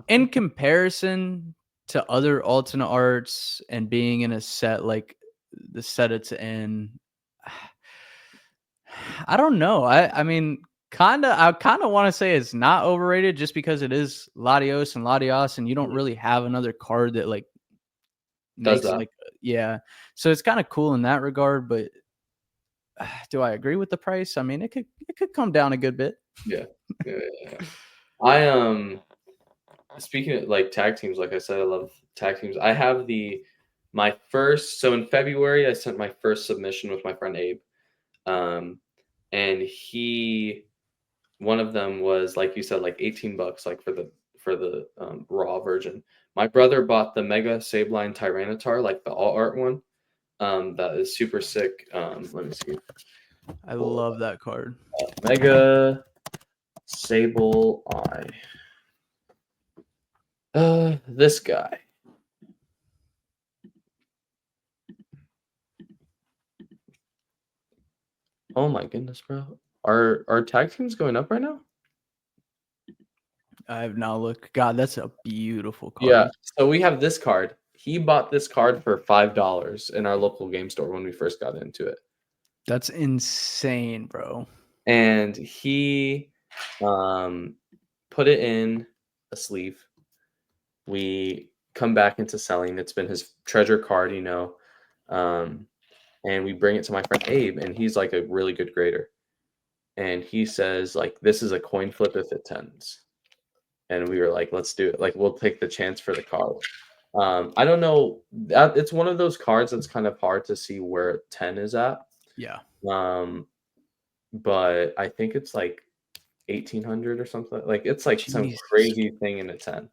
In comparison to other alternate arts and being in a set like the set it's in, I don't know. I mean, I kind of want to say it's not overrated just because it is Latios and Latios, and you don't really have another card that like makes like, yeah. So it's kind of cool in that regard, but do I agree with the price? I mean, it could come down a good bit. Yeah. I speaking of like tag teams, like I said, I love tag teams. I have my first. So in February, I sent my first submission with my friend Abe, and one of them was, like you said, like $18, like for the raw version. My brother bought the Mega Sableye Tyranitar, like the all art one. That is super sick. Let me see. I love that card. Mega Sableye. This guy. Oh my goodness, bro. Are tag teams going up right now? I have now looked. God, that's a beautiful card. Yeah. So we have this card. He bought this card for $5 in our local game store when we first got into it. That's insane, bro. And he put it in a sleeve. We come back into selling. It's been his treasure card, and we bring it to my friend Abe, and he's like a really good grader. And he says, like, this is a coin flip if it tens. And we were like, let's do it. Like, we'll take the chance for the card. I don't know. It's one of those cards that's kind of hard to see where 10 is at. Yeah. But I think it's like 1,800 or something. Like, it's like some Jesus. crazy thing in a 10.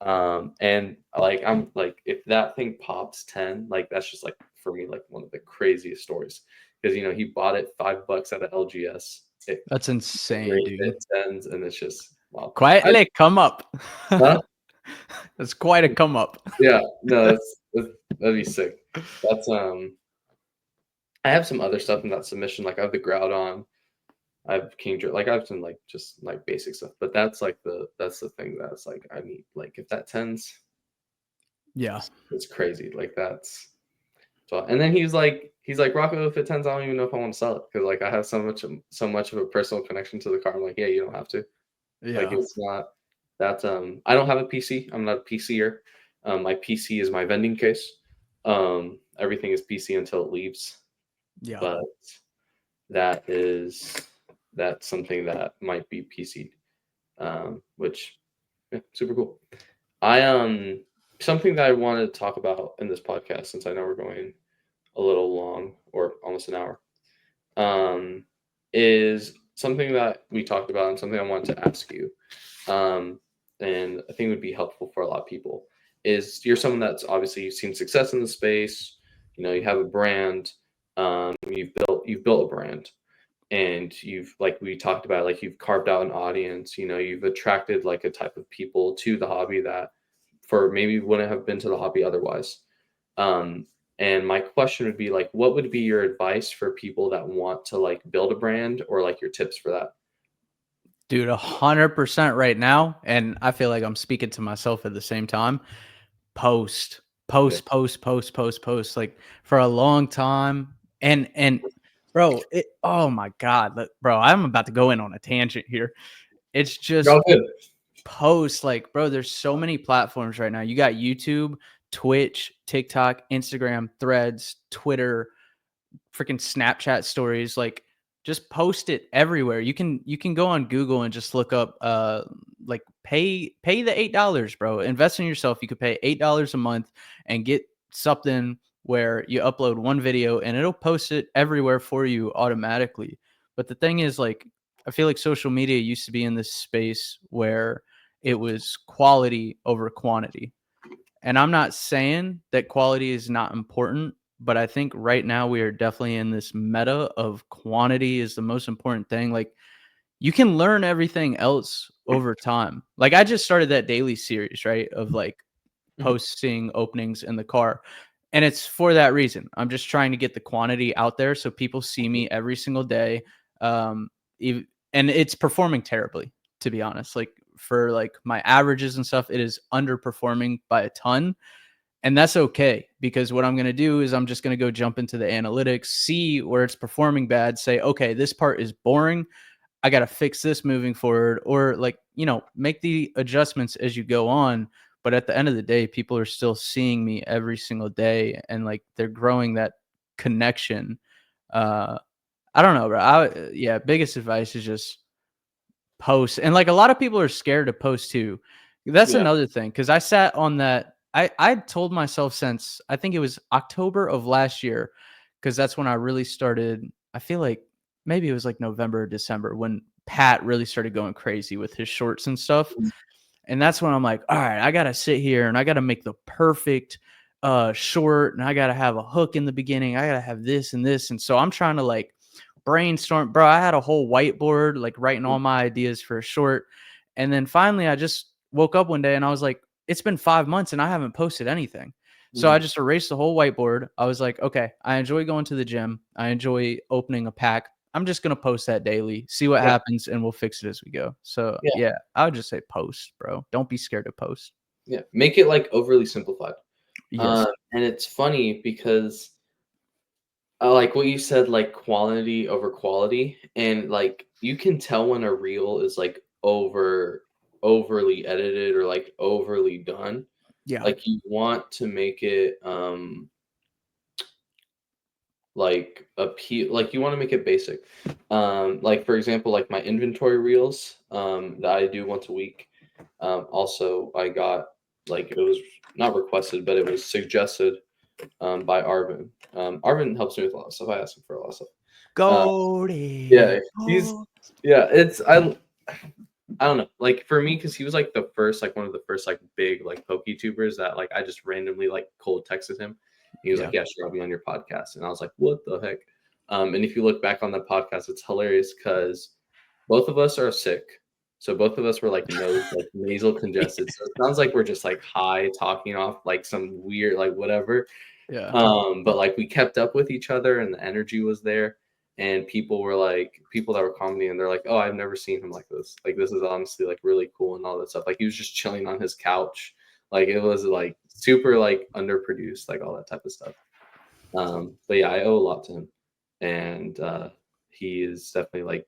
And like, I'm like, if that thing pops 10, like, that's just like, for me, like one of the craziest stories, because he bought it $5 at an LGS. That's insane, dude. Tens, and it's just wow. Quietly come up. Huh? That's quite a come up. Yeah, no, that'd be sick. That's I have some other stuff in that submission. Like I have the Groudon, I've like I've done like just like basic stuff, but that's like that's the thing that's like I need like if that tens, Yeah. it's crazy. Like that's so. And then he's like Rocco, if it tens, I don't even know if I want to sell it because like I have so much of a personal connection to the car. I'm like, yeah, you don't have to. Like Yeah. it's not that I don't have a PC. I'm not a PCer. My PC is my vending case. Everything is PC until it leaves. Yeah. But that's something that might be PC, which yeah, super cool. I something that I wanted to talk about in this podcast since I know we're going a little long or almost an hour, is something that we talked about and something I wanted to ask you, and I think would be helpful for a lot of people. Is you're someone that's obviously you've seen success in the space, you have a brand, you've built a brand, and you've like we talked about like you've carved out an audience, you've attracted like a type of people to the hobby that for maybe wouldn't have been to the hobby otherwise. um and my question would be like what would be your advice for people that want to like build a brand or like your tips for that? Dude, 100% right now. And I feel like I'm speaking to myself at the same time. Post, Yeah. post, post, post, post, post, like for a long time. And bro, oh my God, bro, I'm about to go in on a tangent here. It's You're just all good. post, like, bro, there's so many platforms right now. You got YouTube, Twitch, TikTok, Instagram, Threads, Twitter, freaking Snapchat stories, like just post it everywhere. You can go on Google and just look up like pay the $8, bro. Invest in yourself. You could pay $8 a month and get something where you upload one video and it'll post it everywhere for you automatically. But the thing is, like, I feel like social media used to be in this space where it was quality over quantity. And I'm not saying that quality is not important, but I think right now we are definitely in this meta of quantity is the most important thing. Like, you can learn everything else over time. Like, I just started that daily series, right? Of like Mhm. posting openings in the car. And it's for that reason. I'm just trying to get the quantity out there so people see me every single day. Um, and it's performing terribly, to be honest. Like, for like my averages and stuff, it is underperforming by a ton. And that's okay, because what I'm going to do is I'm just going to go jump into the analytics, see where it's performing bad, say, okay, this part is boring. I got to fix this moving forward, or like, make the adjustments as you go on. But at the end of the day, people are still seeing me every single day, and like they're growing that connection. Uh, I don't know, bro. Yeah, biggest advice is just post. And like a lot of people are scared to post too. That's Yeah. another thing. Cause I sat on that. I told myself since I think it was October of last year, because that's when I really started. I feel like maybe it was like November or December when Pat really started going crazy with his shorts and stuff. And that's when I'm like, all right, I gotta sit here and I gotta make the perfect short, and I gotta have a hook in the beginning. I gotta have this and this. And so I'm trying to like brainstorm, bro. I had a whole whiteboard like writing all my ideas for a short. And then finally I just woke up one day and I was like, it's been 5 months and I haven't posted anything. So I Mhm. just erased the whole whiteboard. I was like, okay, I enjoy going to the gym. I enjoy opening a pack. I'm just going to post that daily, see what Yeah. happens, and we'll fix it as we go. So Yeah. yeah, I would just say post, bro. Don't be scared to post. Yeah. Make it like overly simplified. Yes. And it's funny because I like what you said, like quantity over quality, and like you can tell when a reel is like overly edited or like overly done. Yeah. Like you want to make it like appeal, like you want to make it basic. Like for example, like my inventory reels that I do once a week. Also I got like it was not requested, but it was suggested by Arvin. Arvin helps me with a lot of stuff. I ask him for a lot of stuff. Uh, Goldie. yeah, he's yeah. It's I don't know. Like for me, because he was like the first, like one of the first like big like PokeTubers that like I just randomly like cold texted him. He was Yeah. like, "Yeah, sure, I'll be on your podcast," and I was like, "What the heck?" And if you look back on the podcast, it's hilarious because both of us are sick. So both of us were like like nasal congested. So it sounds like we're just like high talking off like some weird like whatever. Yeah. But like we kept up with each other and the energy was there. and people that were commenting, and they're like, "Oh, I've never seen him like this. Like, this is honestly like really cool and all that stuff." Like, he was just chilling on his couch. Like, it was like super like underproduced, like all that type of stuff. But yeah, I owe a lot to him, and he is definitely like,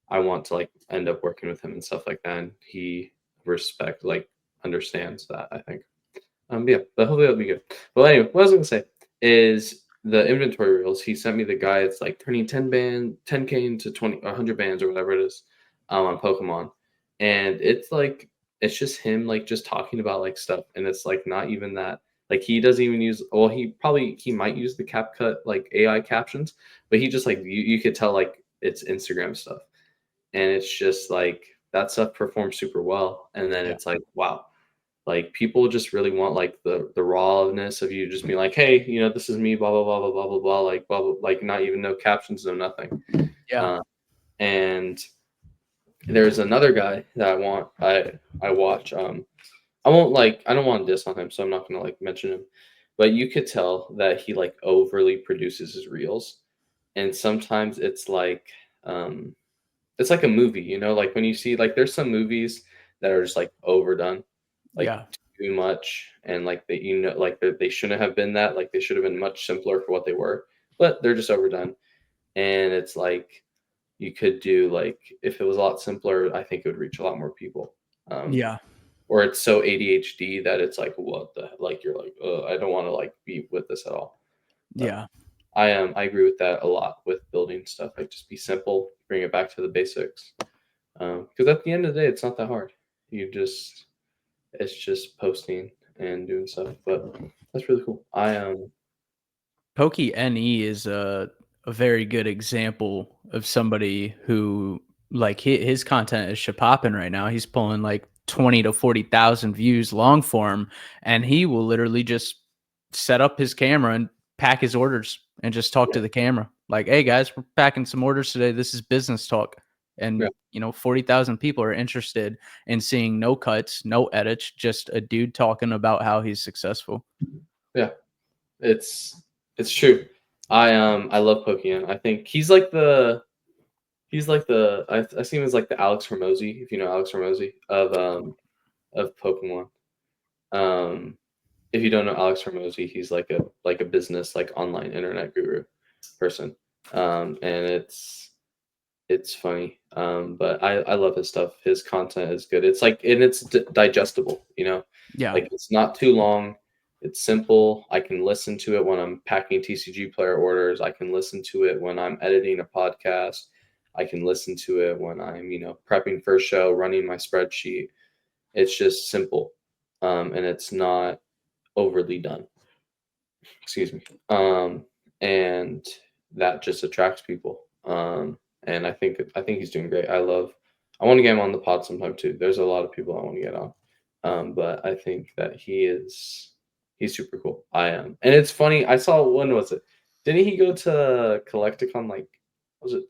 I want to like end up working with him and stuff like that. And he understands that, I think. Yeah, but hopefully that'll be good. Well, anyway, what I was gonna say is the inventory reels. He sent me the guy. It's like turning 10K into 100 bands or whatever it is, on Pokemon, and it's just him like just talking about like stuff, and it's like not even that. Like, he doesn't even use. Well, he might use the CapCut like AI captions, but he just like you could tell like it's Instagram stuff, and it's just like that stuff performs super well, and then Yeah. it's like, wow. Like, people just really want like the rawness of you just being like, hey, this is me, blah blah blah blah blah blah blah, like blah blah, like not even no captions, no nothing. Yeah. And there's another guy that I watch. I don't want to diss on him, so I'm not gonna like mention him. But you could tell that he like overly produces his reels, and sometimes it's like a movie, like when you see like there's some movies that are just like overdone, like Yeah. too much, and like like they shouldn't have been that, like they should have been much simpler for what they were, but they're just overdone. And it's like you could do like, if it was a lot simpler, I think it would reach a lot more people. Yeah. Or it's so ADHD that it's like, what the, like you're like, I don't want to like be with this at all. But Yeah. I agree with that a lot with building stuff. Like, just be simple, bring it back to the basics. Because at the end of the day, it's not that hard. It's just posting and doing stuff. But that's really cool. PokeNE is a very good example of somebody who like his content is popping right now. He's pulling like 20 to 40,000 views long form, and he will literally just set up his camera and pack his orders and just talk to the camera. Like, hey guys, we're packing some orders today. This is business talk. And Yeah. 40,000 people are interested in seeing no cuts, no edits, just a dude talking about how he's successful. Yeah. It's true. I love Pokemon. I think I see him as like the Alex Hormozy, if you know Alex Hormozy of Pokemon. Um, if you don't know Alex Hormozy, he's like a business, like online internet guru person. And it's funny. But I love his stuff. His content is good. It's like, and it's digestible, Yeah. like it's not too long. It's simple. I can listen to it when I'm packing TCG player orders. I can listen to it when I'm editing a podcast. I can listen to it when I'm, prepping for a show, running my spreadsheet. It's just simple. And it's not overly done. Excuse me. And that just attracts people. And I think he's doing great. I want to get him on the pod sometime too. There's a lot of people I want to get on. But I think that he's super cool. I am. And it's funny, I saw, when was it? Didn't he go to Collecticon, like, was it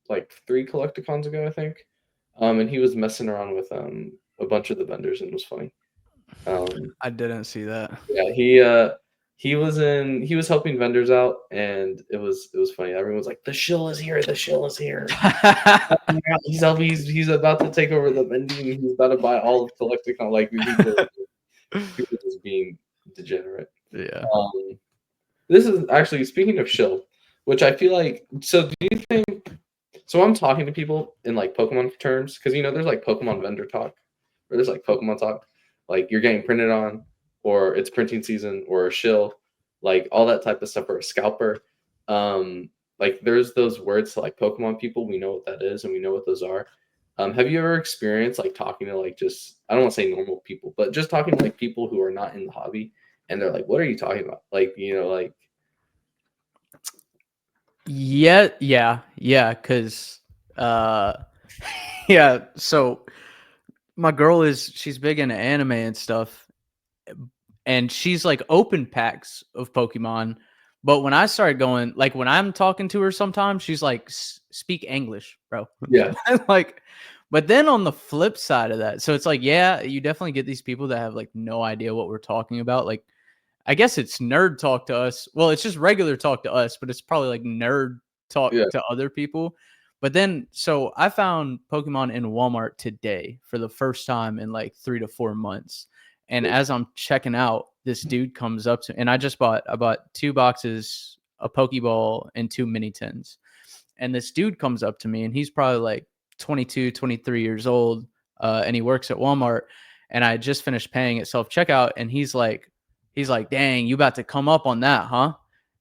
like 3 Collecticons ago, I think? And he was messing around with a bunch of the vendors, and it was funny. I didn't see that. Yeah, he was helping vendors out, and it was funny. Everyone's like, the shill is here, the shill is here. He's about to take over the vending. He's about to buy all of Collecticon. Like, people just being degenerate. Yeah. This is actually, speaking of shill, which I feel like. So do you think? So I'm talking to people in like Pokemon terms, because there's like Pokemon vendor talk, or there's like Pokemon talk, like you're getting printed on, or it's printing season, or a shill, like all that type of stuff, or a scalper. Like, there's those words to like Pokemon people. We know what that is, and we know what those are. Have you ever experienced like talking to like, just, I don't want to say normal people, but just talking to like people who are not in the hobby, and they're like, what are you talking about? Like, like. Yeah, because yeah, so my girl she's big into anime and stuff, and she's like open packs of Pokemon. But when I started going, like when I'm talking to her sometimes, she's like, speak English, bro. Yeah. Like, but then on the flip side of that, so it's like, yeah, you definitely get these people that have like no idea what we're talking about. Like, I guess it's nerd talk to us. Well, it's just regular talk to us, but it's probably like nerd talk Yeah. to other people. But then, so I found Pokemon in Walmart today for the first time in like 3 to 4 months. And Cool. as I'm checking out, this dude comes up to, and I bought 2 boxes, a Pokeball, and 2 mini tins. And this dude comes up to me, and he's probably like 22, 23 years old, and he works at Walmart. And I just finished paying at self checkout, and he's like, "Dang, you about to come up on that, huh?"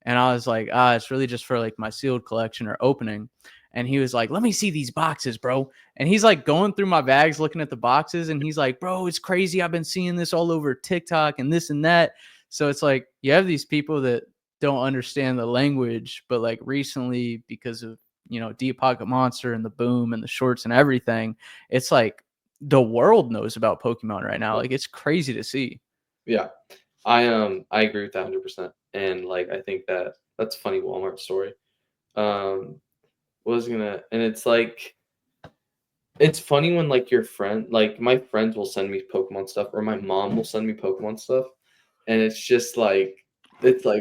And I was like, it's really just for like my sealed collection or opening. And he was like, "Let me see these boxes, bro." And he's like going through my bags, looking at the boxes, and he's like, "Bro, it's crazy. I've been seeing this all over TikTok and this and that." So it's like you have these people that don't understand the language, but like recently, because of Deep Pocket Monster and the boom and the shorts and everything, it's like the world knows about Pokemon right now. Like it's crazy to see. Yeah. I agree with that 100%. And like I think that's a funny Walmart story. Was gonna and it's like it's funny when like your friend like my friends will send me Pokemon stuff or my mom will send me Pokemon stuff and it's like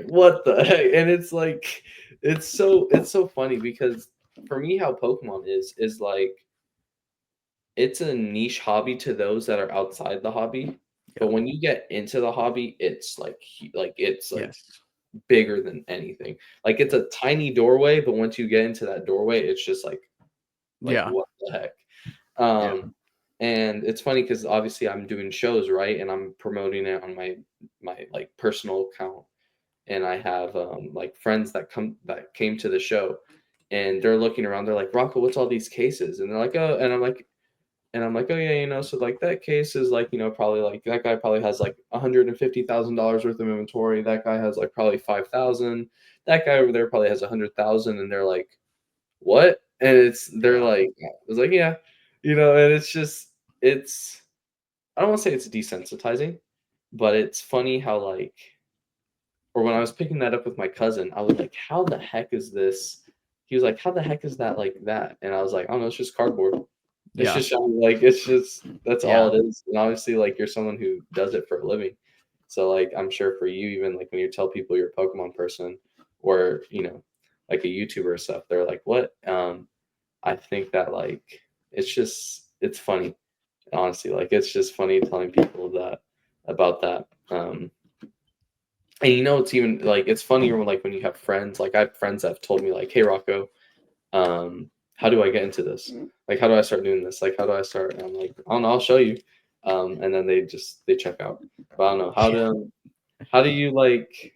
what the heck? And it's like it's so funny because for me how Pokemon is like it's a niche hobby to those that are outside the hobby. But Yeah. when you get into the hobby, it's like Yes. bigger than anything. Like it's a tiny doorway, but once you get into that doorway, it's just like Yeah. what the heck. Yeah. And it's funny because obviously I'm doing shows, right? And I'm promoting it on my like personal account. And I have like friends that came to the show and they're looking around, they're like, Rocco, what's all these cases? And they're like, oh, and I'm like, oh yeah, so like that case is like, probably like that guy probably has like $150,000 worth of inventory. That guy has like probably 5,000. That guy over there probably has 100,000. And they're like, what? And they're Yeah. like, I was like, yeah, and it's just, I don't want to say it's desensitizing, but it's funny how like, or when I was picking that up with my cousin, I was like, how the heck is this? He was like, how the heck is that like that? And I was like, I don't know, it's just cardboard. It's Yeah. just like it's just that's Yeah. all it is. And obviously, like you're someone who does it for a living. So like I'm sure for you, even like when you tell people you're a Pokemon person or like a YouTuber or stuff, they're like, what? I think that like it's funny. Honestly, like it's just funny telling people that about that. And it's even like it's funnier when like when you have friends. Like I have friends that have told me like, hey Rocco, how do I get into this? Like, how do I start doing this? Like, how do I start? And I'm like, I don't know, I'll show you. And then they check out. But I don't know how do you like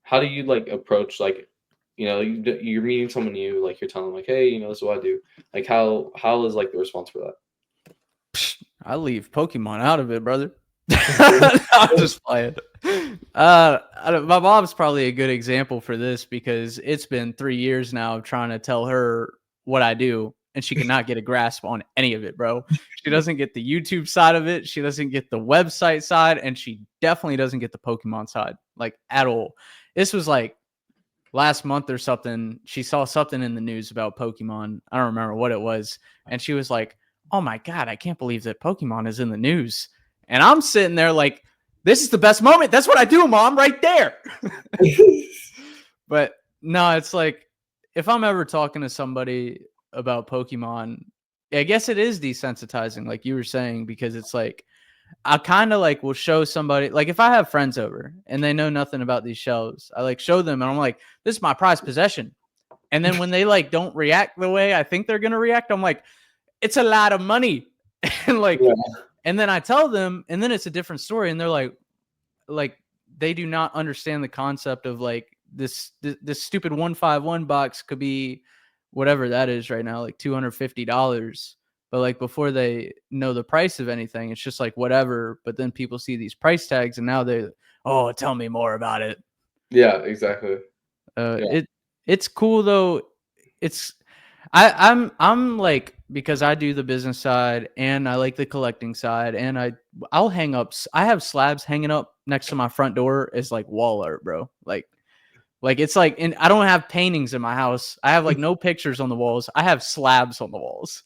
how do you like approach like you're meeting someone new, like you're telling them like, hey, this is what I do. Like how is like the response for I leave Pokemon out of it, brother. I'm just playing. My mom's probably a good example for this because it's been 3 years now of trying to tell her what I do, and she cannot get a grasp on any of it, bro. She doesn't get the YouTube side of it. She doesn't get the website side, and she definitely doesn't get the Pokemon side, like at all. This was like last month or something. She saw something in the news about Pokemon. I don't remember what it was, and she was like, "Oh my god, I can't believe that Pokemon is in the news." And I'm sitting there like, this is the best moment. That's what I do, mom, right there. that? But no, it's like if I'm ever talking to somebody about Pokemon, I guess it is desensitizing, like you were saying, because it's like I kind of like will show somebody, like if I have friends over and they know nothing about these shelves, I like show them and I'm like, this is my prized possession. And then when they like don't react the way I think they're gonna react, I'm like, it's a lot of money. And like, Yeah. and then I tell them, and then it's a different story, and they're like they do not understand the concept of like this stupid 151 box could be whatever that is right now, like $250. But like before they know the price of anything, it's just like whatever. But then people see these price tags, and now oh, tell me more about it. Yeah, exactly. Yeah. It's cool though. It's I'm like, because I do the business side and I like the collecting side, and I'll hang up. I have slabs hanging up next to my front door as like wall art, bro. Like it's like, and I don't have paintings in my house. I have like no pictures on the walls. I have slabs on the walls,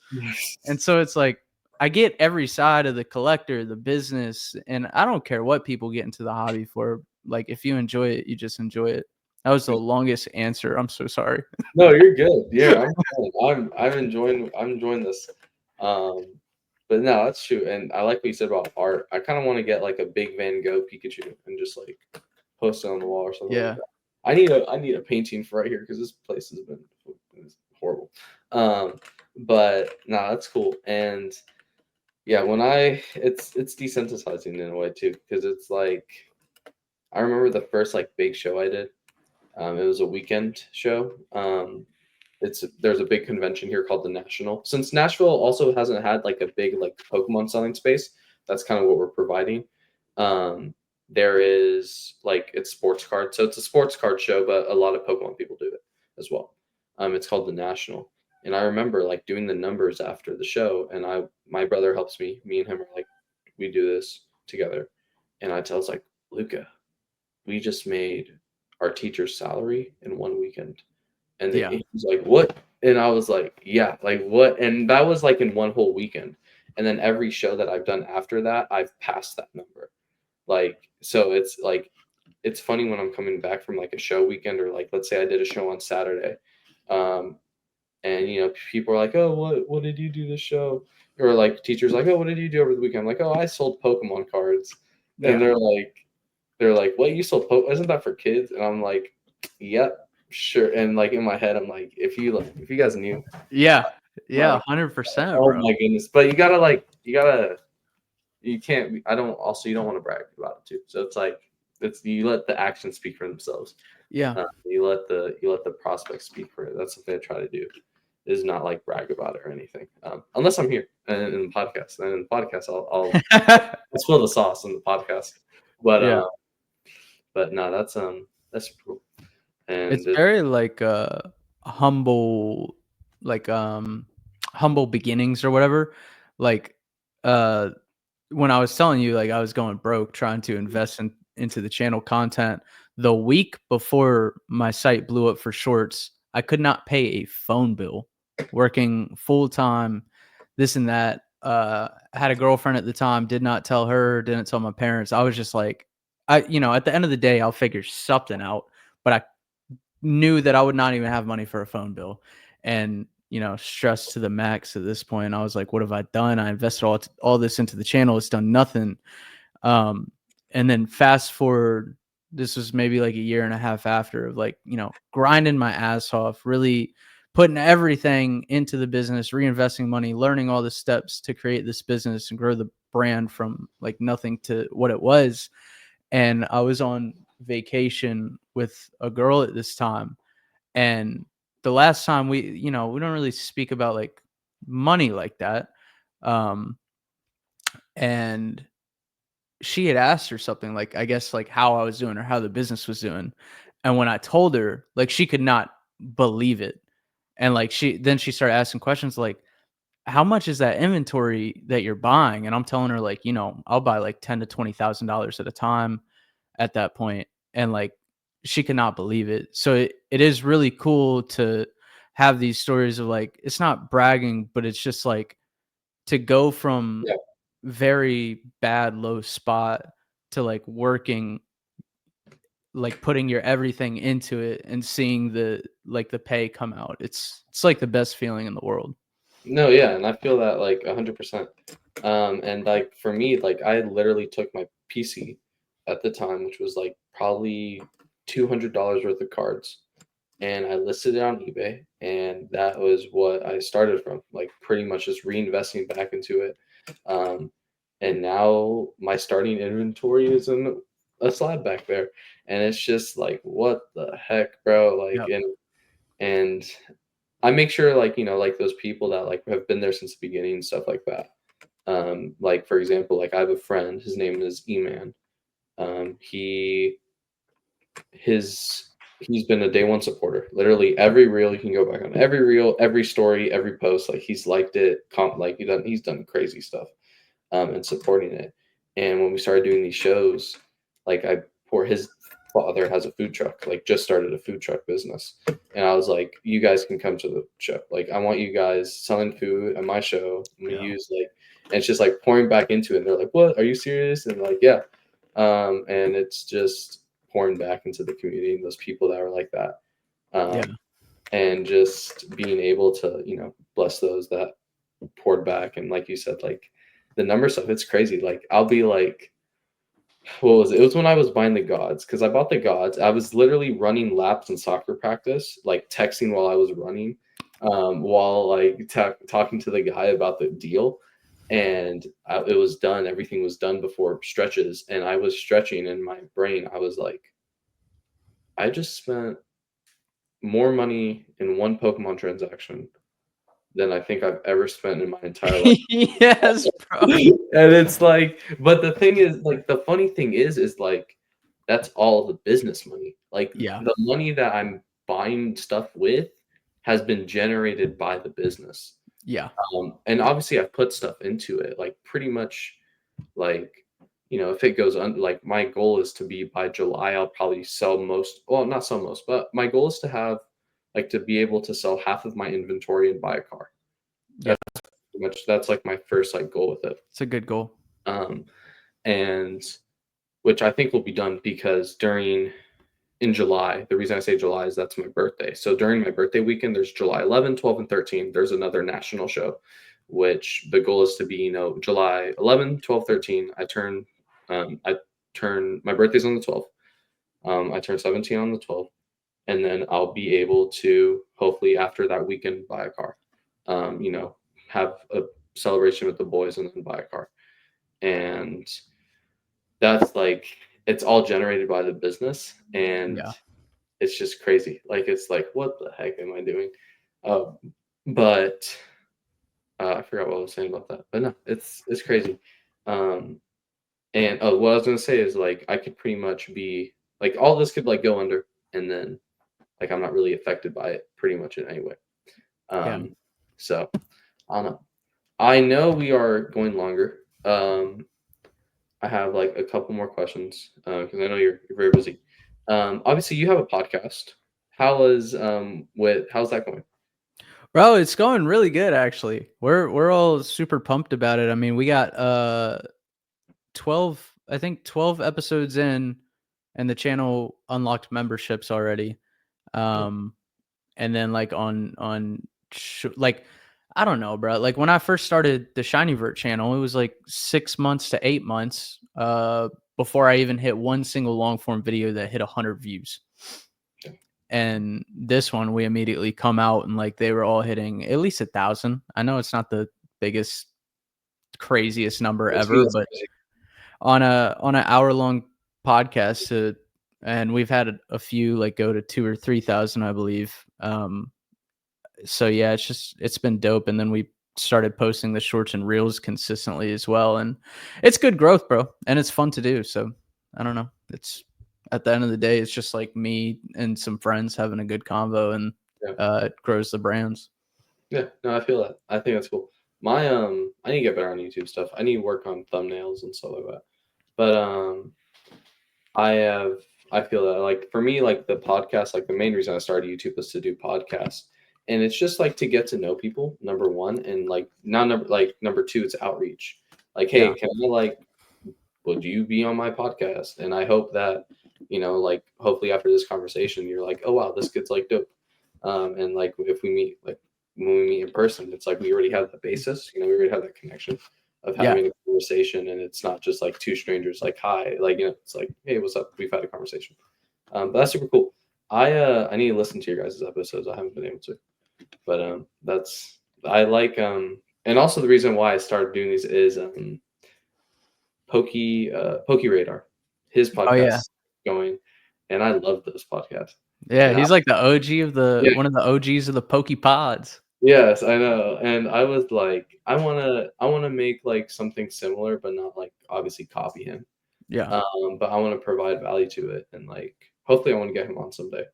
and so it's like I get every side of the collector, the business, and I don't care what people get into the hobby for. Like if you enjoy it, you just enjoy it. That was the longest answer. I'm so sorry. No, you're good. Yeah, I'm enjoying this. Um, but no, that's true. And I like what you said about art. I kind of want to get like a big Van Gogh Pikachu and just like post it on the wall or something like Yeah. that. I need a painting for right here because this place has been horrible. But no, that's cool. And yeah, it's desensitizing in a way too because it's like I remember the first like big show I did. It was a weekend show. There's a big convention here called the National. Since Nashville also hasn't had like a big like Pokemon selling space, that's kind of what we're providing. There is like it's sports cards, so it's a sports card show, but a lot of Pokemon people do it as well. It's called the National, and I remember like doing the numbers after the show, and my brother helps me. Me and him are like we do this together, and I was like Luca, we just made our teacher's salary in one weekend. And Yeah. he was like, "What?" And I was like, "Yeah, like what?" And that was like in one whole weekend. And then every show that I've done after that, I've passed that number. Like, so it's like, it's funny when I'm coming back from like a show weekend or like, let's say I did a show on Saturday. Um, and you know, people are like, "Oh, what did you do this show?" Or like teachers like, "Oh, what did you do over the weekend?" I'm like, "Oh, I sold Pokemon cards." And Yeah. they're like, "What, you sold Isn't that for kids?" And I'm like, "Yep, sure." And like in my head, I'm like, if you guys knew, Yeah. Yeah. like, 100%, oh bro. my goodness. But you can't. I don't. Also, you don't want to brag about it too. So it's like you let the actions speak for themselves. Yeah. You let the prospects speak for it. That's something I try to do. Is not like brag about it or anything. Unless I'm here and in the podcast. And in the podcast, I'll spill the sauce in the podcast. But Yeah. no, that's cool. It's And very like humble, like humble beginnings or whatever. Like uh when I was telling you, like I was going broke trying to invest into the channel content. The week before my site blew up for shorts, I could not pay a phone bill, working full time, this and that. I had a girlfriend at the time, did not tell her, didn't tell my parents. I was just like, at the end of the day, I'll figure something out. But I knew that I would not even have money for a phone bill, and stressed to the max at this point. I was like, what have I done? I invested all this into the channel. It's done nothing. Um, and then fast forward, this was maybe like a year and a half after of like, grinding my ass off, really putting everything into the business, reinvesting money, learning all the steps to create this business and grow the brand from like nothing to what it was. And I was on vacation with a girl at this time. And the last time we don't really speak about like money like that. Um, and she had asked her something like, I guess, like how I was doing or how the business was doing. And when I told her, like, she could not believe it. And like, she started asking questions like, how much is that inventory that you're buying? And I'm telling her like, I'll buy like $10,000 to $20,000 at a time at that point. And like, she could not believe it. So it is really cool to have these stories of like, it's not bragging, but it's just like to go from yeah, very bad low spot to like working, like putting your everything into it and seeing the pay come out. It's like the best feeling in the world. no, yeah, and I feel that like 100%. And like for me, like I literally took my PC at the time, which was like probably $200 worth of cards, and I listed it on eBay, and that was what I started from, like pretty much just reinvesting back into it. Um, and now my starting inventory is in a slab back there, and it's just like, what the heck, bro? Like, Yep. and I make sure, like like those people that like have been there since the beginning and stuff like that. Like for example, like I have a friend. His name is E-Man. He his he's been a day one supporter. Literally every reel you can go back on, every reel, every story, every post, like he's liked it, like he's done crazy stuff, and supporting it. And when we started doing these shows, like his father has a food truck, like just started a food truck business, and I was like, you guys can come to the show. Like I want you guys selling food at my show. I'm gonna Yeah. use like, and it's just like pouring back into it. And they're like, what? Are you serious? And like, yeah. And it's just pouring back into the community and those people that are like that. Yeah. And just being able to, bless those that poured back. And like you said, like the number stuff, it's crazy. Like I'll be like, what was it? It was when I was buying the gods, because I bought the gods. I was literally running laps in soccer practice, like texting while I was running, while like talking to the guy about the deal. And it was done. Everything was done before stretches. And I was stretching in my brain. I was like, I just spent more money in one Pokemon transaction than I think I've ever spent in my entire life. Yes, bro. And it's like, but the thing is, like, the funny thing is like, that's all the business money. Like, Yeah. the money that I'm buying stuff with has been generated by the business. Yeah. And obviously I've put stuff into it, like pretty much, like, if it goes on, like my goal is to be by July, I'll probably sell most, well, not sell most, but my goal is to have, like, to be able to sell half of my inventory and buy a car. Yeah. That's like my first like goal with it. It's a good goal. And which I think will be done because in July, the reason I say July is that's my birthday. So during my birthday weekend, there's July 11, 12, and 13. There's another national show, which the goal is to be, July 11, 12, 13. I turn, my birthday's on the 12th. I turn 17 on the 12th. And then I'll be able to hopefully after that weekend buy a car, have a celebration with the boys and then buy a car. And that's like, it's all generated by the business. And it's just crazy. Like, it's like, what the heck am I doing? But I forgot what I was saying about that. But no, it's crazy. And what I was going to say is, like, I could pretty much be, like, all this could, like, go under. And then, like, I'm not really affected by it pretty much in any way. So, I don't know. I know we are going longer. I have, like, a couple more questions because I know you're very busy. Obviously, you have a podcast. How's that going? Bro, it's going really good actually. We're all super pumped about it. I mean, we got 12 episodes in, and the channel unlocked memberships already. And then like like, I don't know, bro. Like when I first started the Shiny Vert channel, it was like 6 months to 8 months before I even hit one single long form video that hit 100 views. And this one, we immediately come out and like they were all hitting at least 1,000. I know it's not the biggest, craziest number ever, but on an hour long podcast, and we've had a few like go to 2,000 or 3,000, I believe. So yeah, it's been dope. And then we started posting the shorts and reels consistently as well, and it's good growth, bro, and it's fun to do. So I don't know, it's at the end of the day, it's just like me and some friends having a good convo, and it grows the brands. Yeah, no, I feel that. I think that's cool. I need to get better on YouTube stuff. I need to work on thumbnails and stuff like that. But I feel that, like, for me, like the podcast, like the main reason I started YouTube was to do podcasts. And it's just like to get to know people, number one, and like number two, it's outreach. Like, hey, can I, like, would you be on my podcast? And I hope that, like, hopefully after this conversation, you're like, oh wow, this kid's like dope. And like if we meet, like when we meet in person, it's like we already have the basis, we already have that connection of having a conversation, and it's not just like two strangers like, hi, like, it's like, hey, what's up? We've had a conversation. But that's super cool. I need to listen to your guys' episodes. I haven't been able to. But I like and also the reason why I started doing these is Poke Radar, his podcast going, and I love those podcasts. Yeah, he's like the OG of one of the OGs of the Poke Pods. Yes, I know. And I was like, I wanna make like something similar, but not like obviously copy him. Yeah. But I want to provide value to it, and like hopefully I want to get him on someday.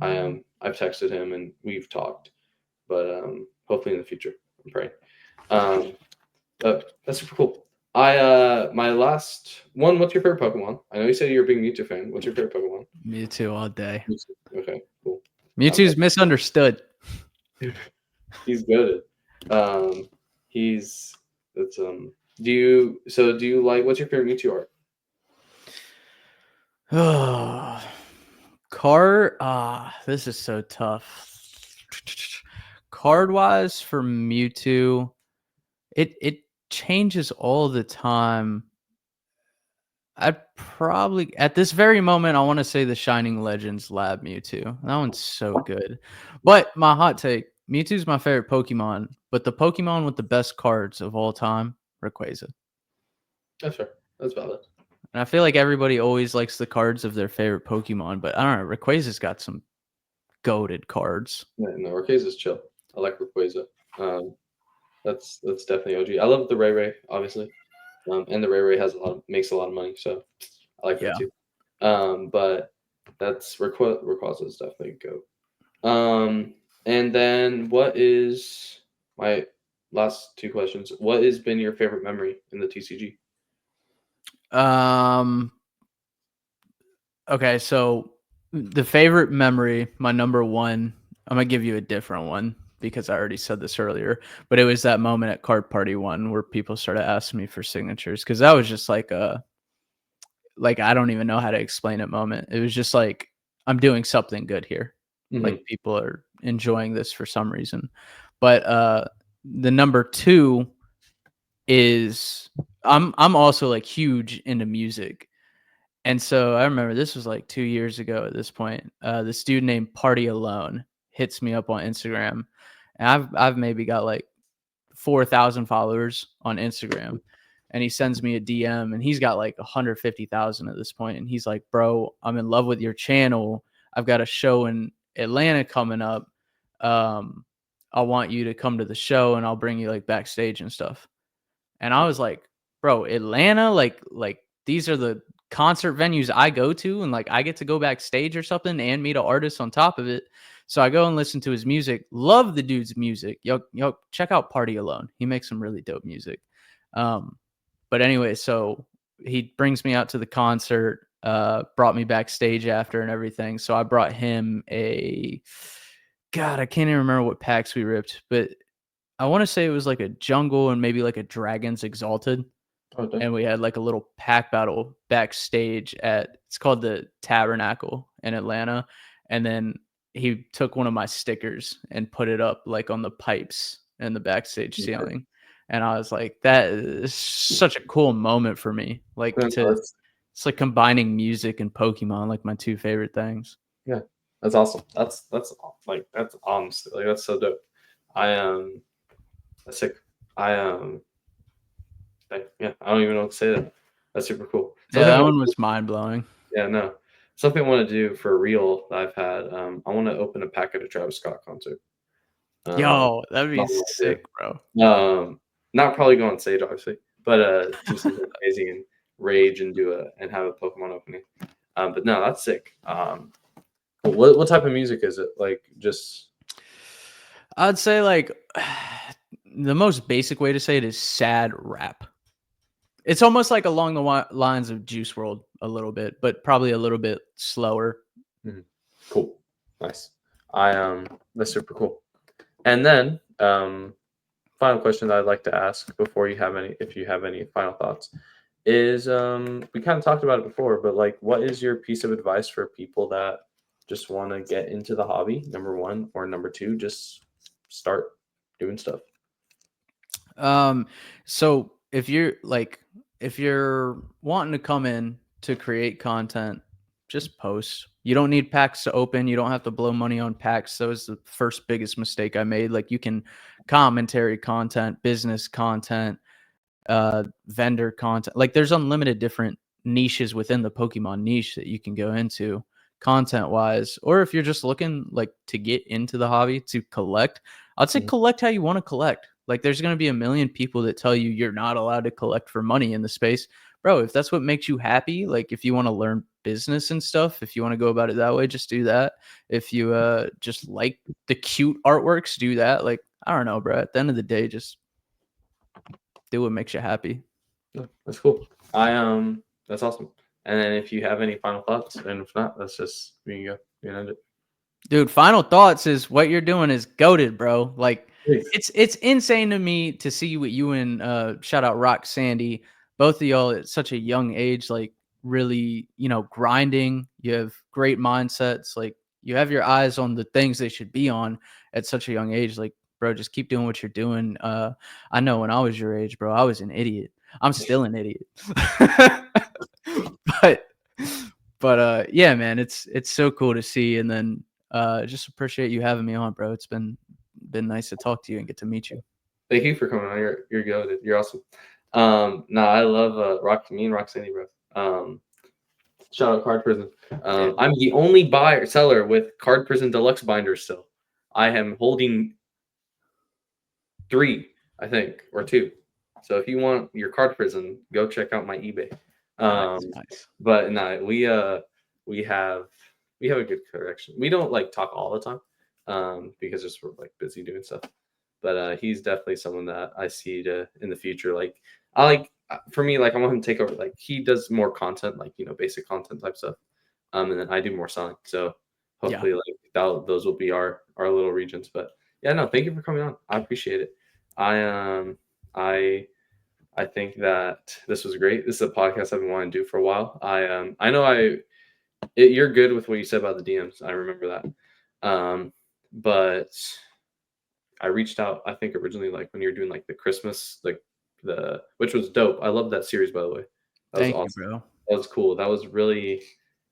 I've texted him and we've talked, but hopefully in the future, I'm praying. But that's super cool. My last one, what's your favorite Pokemon? I know you said you're a big Mewtwo fan. What's your favorite Pokemon? Mewtwo all day. Okay, cool. Mewtwo's misunderstood. He's good. Do you like, what's your favorite Mewtwo art? This is so tough. Card wise for Mewtwo, it changes all the time. I'd probably at this very moment I want to say the Shining Legends Lab Mewtwo. That one's so good. But my hot take, Mewtwo's my favorite Pokemon, but the Pokemon with the best cards of all time, Rayquaza. That's fair. That's valid. And I feel like everybody always likes the cards of their favorite Pokemon, but I don't know, Rayquaza's got some goated cards. Yeah, no, Rayquaza's chill. I like Rayquaza. That's definitely OG. I love the Ray, obviously. And the Ray makes a lot of money, so I like that too. But that's Rayquaza is definitely a goat. And then what is my last two questions? What has been your favorite memory in the TCG? Okay, so the favorite memory, my number one, I'm gonna give you a different one because I already said this earlier, but it was that moment at Card Party 1 where people started asking me for signatures, because that was just like I don't even know how to explain it moment. It was just like, I'm doing something good here. Mm-hmm. Like people are enjoying this for some reason. But the number two is I'm also like huge into music. And so I remember this was like 2 years ago at this point. This dude named Party Alone hits me up on Instagram. And I've maybe got like 4,000 followers on Instagram. And he sends me a DM and he's got like 150,000 at this point. And he's like, bro, I'm in love with your channel. I've got a show in Atlanta coming up. I want you to come to the show and I'll bring you like backstage and stuff. And I was like, bro, Atlanta, like these are the concert venues I go to, and like I get to go backstage or something and meet an artist on top of it. So I go and listen to his music. Love the dude's music. Yo, check out Party Alone. He makes some really dope music. But anyway, so he brings me out to the concert, brought me backstage after and everything. So I brought him I can't even remember what packs we ripped, but I want to say it was like a jungle and maybe like a Dragon's Exalted. Okay. And we had like a little pack battle backstage it's called the Tabernacle in Atlanta. And then he took one of my stickers and put it up like on the pipes in the backstage ceiling. And I was like, that is such a cool moment for me. Like it's like combining music and Pokemon, like my two favorite things. Yeah, that's awesome. That's honestly like that's so dope. That's sick. I don't even know what to say. That's super cool. Something that one was mind blowing. Yeah, no. Something I want to do for real that I've had. I want to open a packet of Travis Scott concert. Yo, that'd be sick, bro. Not probably go on stage, obviously, but do something amazing and rage and and have a Pokemon opening. But no, that's sick. What type of music is it? Like just I'd say like the most basic way to say it is sad rap. It's almost like along the lines of Juice WRLD a little bit, but probably a little bit slower. Mm-hmm. Cool. Nice. That's super cool. And then final question that I'd like to ask before if you have any final thoughts, is we kind of talked about it before, but like what is your piece of advice for people that just want to get into the hobby, number one, or number two, just start doing stuff? So if you're wanting to come in to create content, just post. You don't need packs to open. You don't have to blow money on packs. That was the first biggest mistake I made. Like you can commentary content, business content, vendor content. Like there's unlimited different niches within the Pokemon niche that you can go into content wise. Or if you're just looking like to get into the hobby to collect, I'd say collect how you want to collect. Like there's going to be a million people that tell you you're not allowed to collect for money in the space. Bro, if that's what makes you happy, like if you want to learn business and stuff, if you want to go about it that way, just do that. If you just like the cute artworks, do that. Like, I don't know, bro. At the end of the day, just do what makes you happy. Yeah, that's cool. That's awesome. And then if you have any final thoughts, and if not, that's just we can go end it. Dude, final thoughts is what you're doing is goated, bro. Like it's insane to me to see what you and shout out Rock Sandy, both of y'all at such a young age, like really, grinding. You have great mindsets. Like, you have your eyes on the things they should be on at such a young age. Like, bro, just keep doing what you're doing. I know when I was your age, bro, I was an idiot. I'm still an idiot. but yeah, man, it's so cool to see. And then just appreciate you having me on, bro. It's been nice to talk to you and get to meet you. Thank you for coming on. You're goated. You're awesome. No, I love me and Roxanne, bro. Shout out Card Prison. I'm the only seller with Card Prison Deluxe binders still. I am holding 3, I think, or 2. So if you want your Card Prison, go check out my eBay. Nice. But no, we have a good connection. We don't like talk all the time, because just we're like busy doing stuff. But he's definitely someone that I see in the future. Like, for me, like, I want him to take over. Like, he does more content, like, basic content type stuff. And then I do more selling. So hopefully, like, those will be our little regions. But yeah, no, thank you for coming on. I appreciate it. I think that this was great. This is a podcast I've been wanting to do for a while. I know you're good with what you said about the DMs. I remember that. But I reached out, I think, originally, like, when you were doing like the Christmas, like which was dope. I love that series, by the way. That was awesome. You, bro. That was cool. That was really,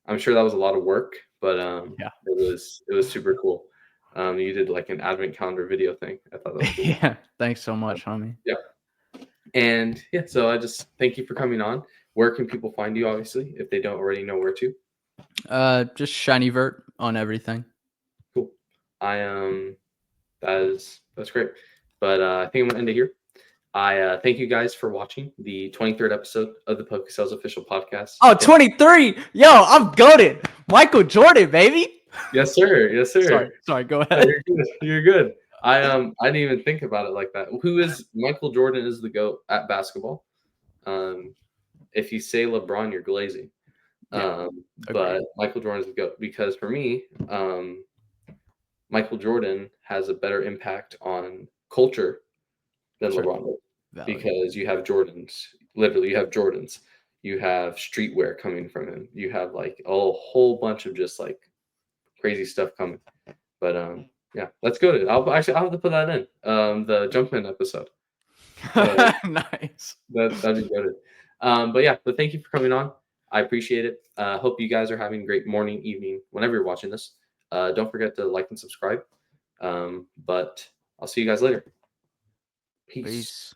I'm sure that was a lot of work, but yeah, it was super cool. You did like an advent calendar video thing. I thought that was cool. Yeah, thanks so much, homie. Yeah. And yeah, so I just thank you for coming on. Where can people find you, obviously, if they don't already know where to? Just Shiny Vert on everything. Cool. That's great. But I think I'm gonna end it here. I thank you guys for watching the 23rd episode of the PokéSells Official Podcast. Oh, 23! Yo, I'm goated. Michael Jordan, baby. Yes, sir. Yes, sir. Sorry. Go ahead. You're good. I didn't even think about it like that. Michael Jordan is the GOAT at basketball. If you say LeBron, you're glazing. But Michael Jordan is the GOAT because for me, Michael Jordan has a better impact on culture than LeBron does. Because you have Jordans. Literally, you have Jordans. You have streetwear coming from him. You have like a whole bunch of just like crazy stuff coming. But yeah, let's go to it. I'll have to put that in the Jumpman episode. Nice. That'd be good. But thank you for coming on. I appreciate it. Hope you guys are having a great morning, evening, whenever you're watching this. Don't forget to like and subscribe. But I'll see you guys later. Peace.